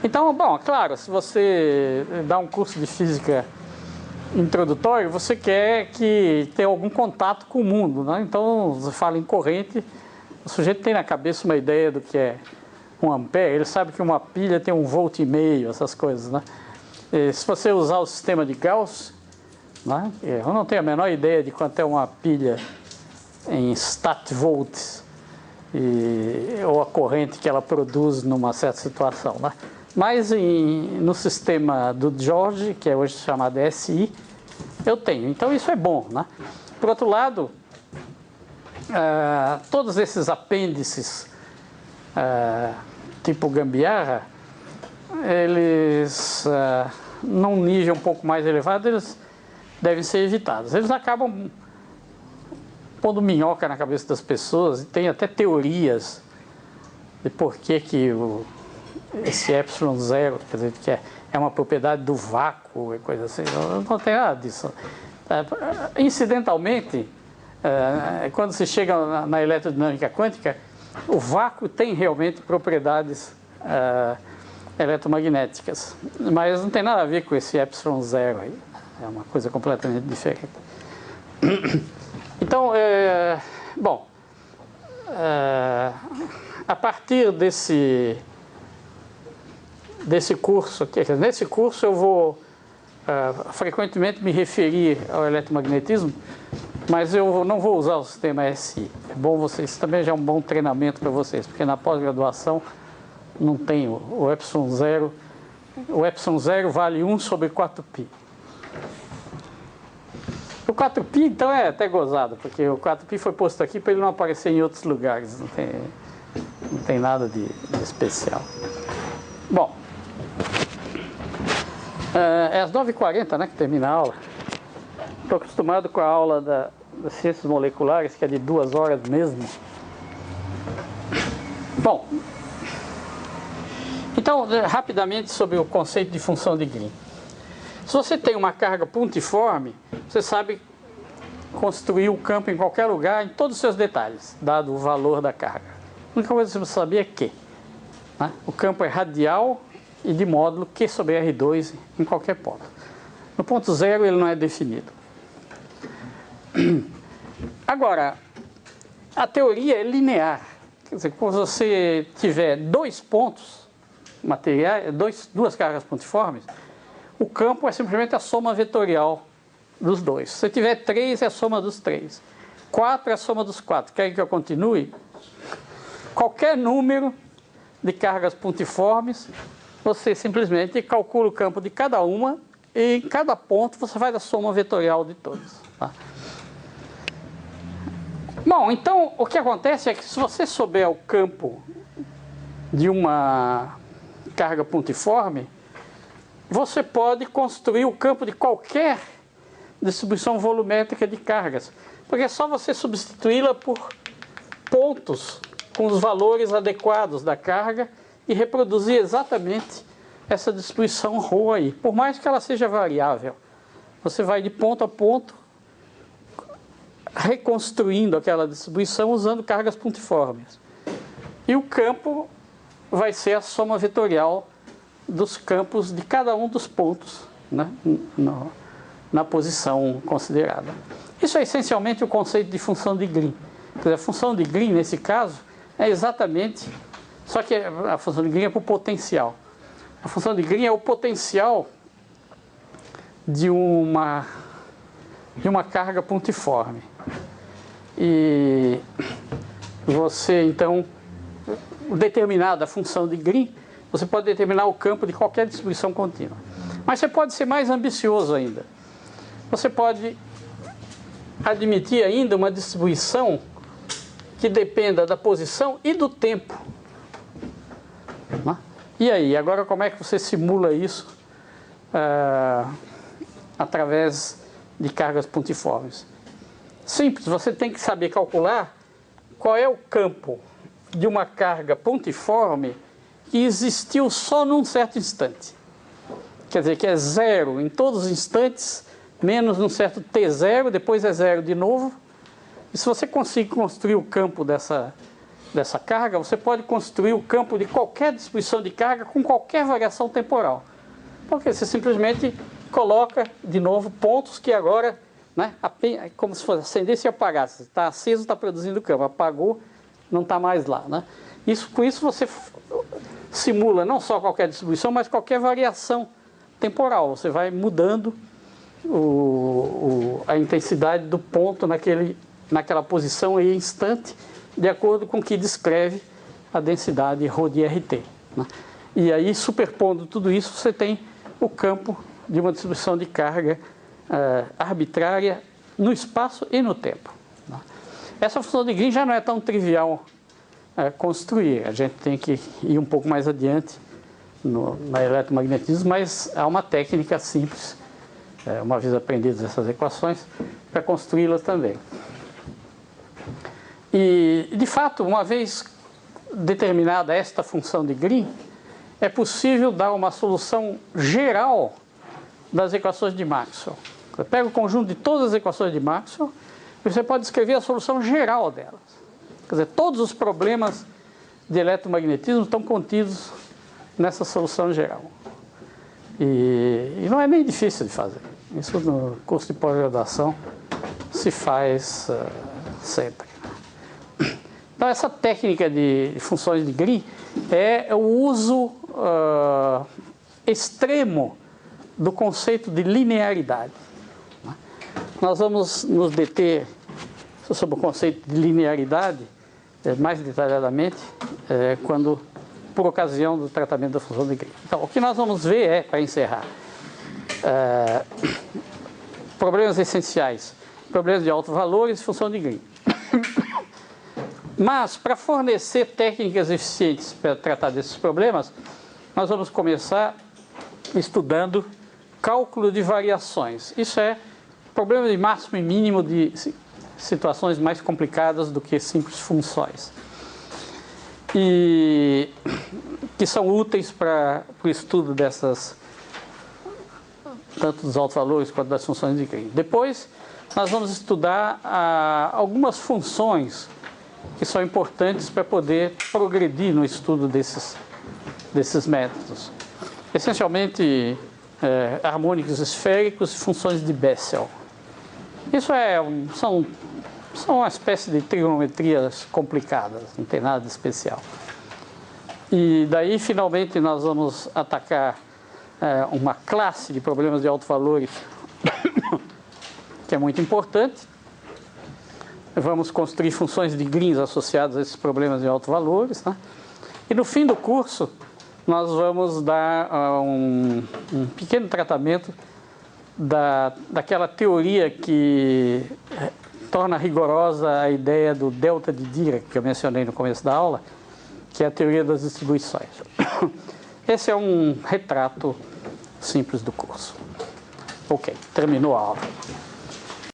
Então, bom, claro, se você dá um curso de física introdutório, você quer que tenha algum contato com o mundo, né? Então, você fala em corrente, o sujeito tem na cabeça uma ideia do que é um ampere, ele sabe que uma pilha tem 1,5 volt, essas coisas, né? E se você usar o sistema de Gauss, né? Eu não tenho a menor ideia de quanto é uma pilha em stat-volts, ou a corrente que ela produz numa certa situação, né? Mas no sistema do George, que é hoje chamado SI, eu tenho. Então isso é bom, né? Por outro lado, todos esses apêndices tipo gambiarra, eles num nível um pouco mais elevado, eles devem ser evitados. Eles acabam pondo minhoca na cabeça das pessoas e tem até teorias de por que esse epsilon zero, quer dizer, que é uma propriedade do vácuo e coisa assim. Não tem nada disso. Incidentalmente, quando se chega na eletrodinâmica quântica, o vácuo tem realmente propriedades eletromagnéticas, mas não tem nada a ver com esse epsilon zero aí. É uma coisa completamente diferente. Então, bom, a partir desse curso aqui, nesse curso eu vou frequentemente me referir ao eletromagnetismo, mas eu não vou usar o sistema SI. É bom vocês, também já é um bom treinamento para vocês, porque na pós-graduação não tem o epsilon zero. O epsilon zero vale 1 sobre 4π. O 4π, então, é até gozado, porque o 4π foi posto aqui para ele não aparecer em outros lugares. Não tem nada de especial. Bom, é às 9h40, né, que termina a aula. Estou acostumado com a aula das ciências moleculares, que é de 2 horas mesmo. Bom, então, rapidamente sobre o conceito de função de Green. Se você tem uma carga pontiforme, você sabe construir o campo em qualquer lugar, em todos os seus detalhes, dado o valor da carga. A única coisa que você sabia é que o campo é radial e de módulo Q sobre R2 em qualquer ponto. No ponto zero ele não é definido. Agora, a teoria é linear. Quer dizer, quando você tiver 2 pontos materiais, duas cargas pontiformes, o campo é simplesmente a soma vetorial dos 2. Se você tiver 3, é a soma dos 3. 4 é a soma dos 4. Querem que eu continue? Qualquer número de cargas pontiformes, você simplesmente calcula o campo de cada uma e em cada ponto você faz a soma vetorial de todos. Tá? Bom, então o que acontece é que se você souber o campo de uma carga pontiforme, você pode construir o campo de qualquer distribuição volumétrica de cargas, porque é só você substituí-la por pontos com os valores adequados da carga e reproduzir exatamente essa distribuição ρ aí, por mais que ela seja variável. Você vai de ponto a ponto reconstruindo aquela distribuição usando cargas pontiformes. E o campo vai ser a soma vetorial dos campos de cada um dos pontos, né, na posição considerada. Isso é essencialmente o conceito de função de Green. Quer dizer, a função de Green, nesse caso, é exatamente... Só que a função de Green é para o potencial. A função de Green é o potencial de uma carga pontiforme. E você, então, determinada a função de Green, você pode determinar o campo de qualquer distribuição contínua. Mas você pode ser mais ambicioso ainda. Você pode admitir ainda uma distribuição que dependa da posição e do tempo. E aí, agora como é que você simula isso através de cargas pontiformes? Simples, você tem que saber calcular qual é o campo de uma carga pontiforme que existiu só num certo instante. Quer dizer, que é zero em todos os instantes, menos num certo t0, depois é zero de novo. E se você conseguir construir o campo dessa carga, você pode construir o campo de qualquer distribuição de carga com qualquer variação temporal. Porque você simplesmente coloca, de novo, pontos que agora, né, como se fosse acendesse e apagasse. Está aceso, está produzindo campo. Apagou, não está mais lá. Né? Com isso você simula não só qualquer distribuição, mas qualquer variação temporal. Você vai mudando a intensidade do ponto naquela posição e instante, de acordo com o que descreve a densidade ρ de RT. Né? E aí, superpondo tudo isso, você tem o campo de uma distribuição de carga arbitrária no espaço e no tempo. Essa função de Green já não é tão trivial construir, a gente tem que ir um pouco mais adiante na eletromagnetismo, mas há uma técnica simples, uma vez aprendidas essas equações, para construí-las também. E, de fato, uma vez determinada esta função de Green, é possível dar uma solução geral das equações de Maxwell. Você pega o conjunto de todas as equações de Maxwell e você pode escrever a solução geral delas. Quer dizer, todos os problemas de eletromagnetismo estão contidos nessa solução geral. E não é nem difícil de fazer. Isso no curso de pós-graduação se faz sempre. Então, essa técnica de funções de Green é o uso extremo do conceito de linearidade. Nós vamos nos deter sobre o conceito de linearidade mais detalhadamente por ocasião do tratamento da função de Green. Então, o que nós vamos ver para encerrar, problemas essenciais, problemas de alto valor e função de Green. Mas, para fornecer técnicas eficientes para tratar desses problemas, nós vamos começar estudando cálculo de variações. Isso é problema de máximo e mínimo de situações mais complicadas do que simples funções. E que são úteis para o estudo dessas, tanto dos altos valores quanto das funções de Green. Depois, nós vamos estudar algumas funções que são importantes para poder progredir no estudo desses métodos. Essencialmente, harmônicos esféricos e funções de Bessel. Isso são uma espécie de trigonometrias complicadas, não tem nada de especial. E daí, finalmente, nós vamos atacar uma classe de problemas de alto valores que é muito importante. Vamos construir funções de Green associadas a esses problemas de alto valores, né? E no fim do curso, nós vamos dar um pequeno tratamento daquela teoria que torna rigorosa a ideia do delta de Dirac, que eu mencionei no começo da aula, que é a teoria das distribuições. Esse é um retrato simples do curso. Ok, terminou a aula.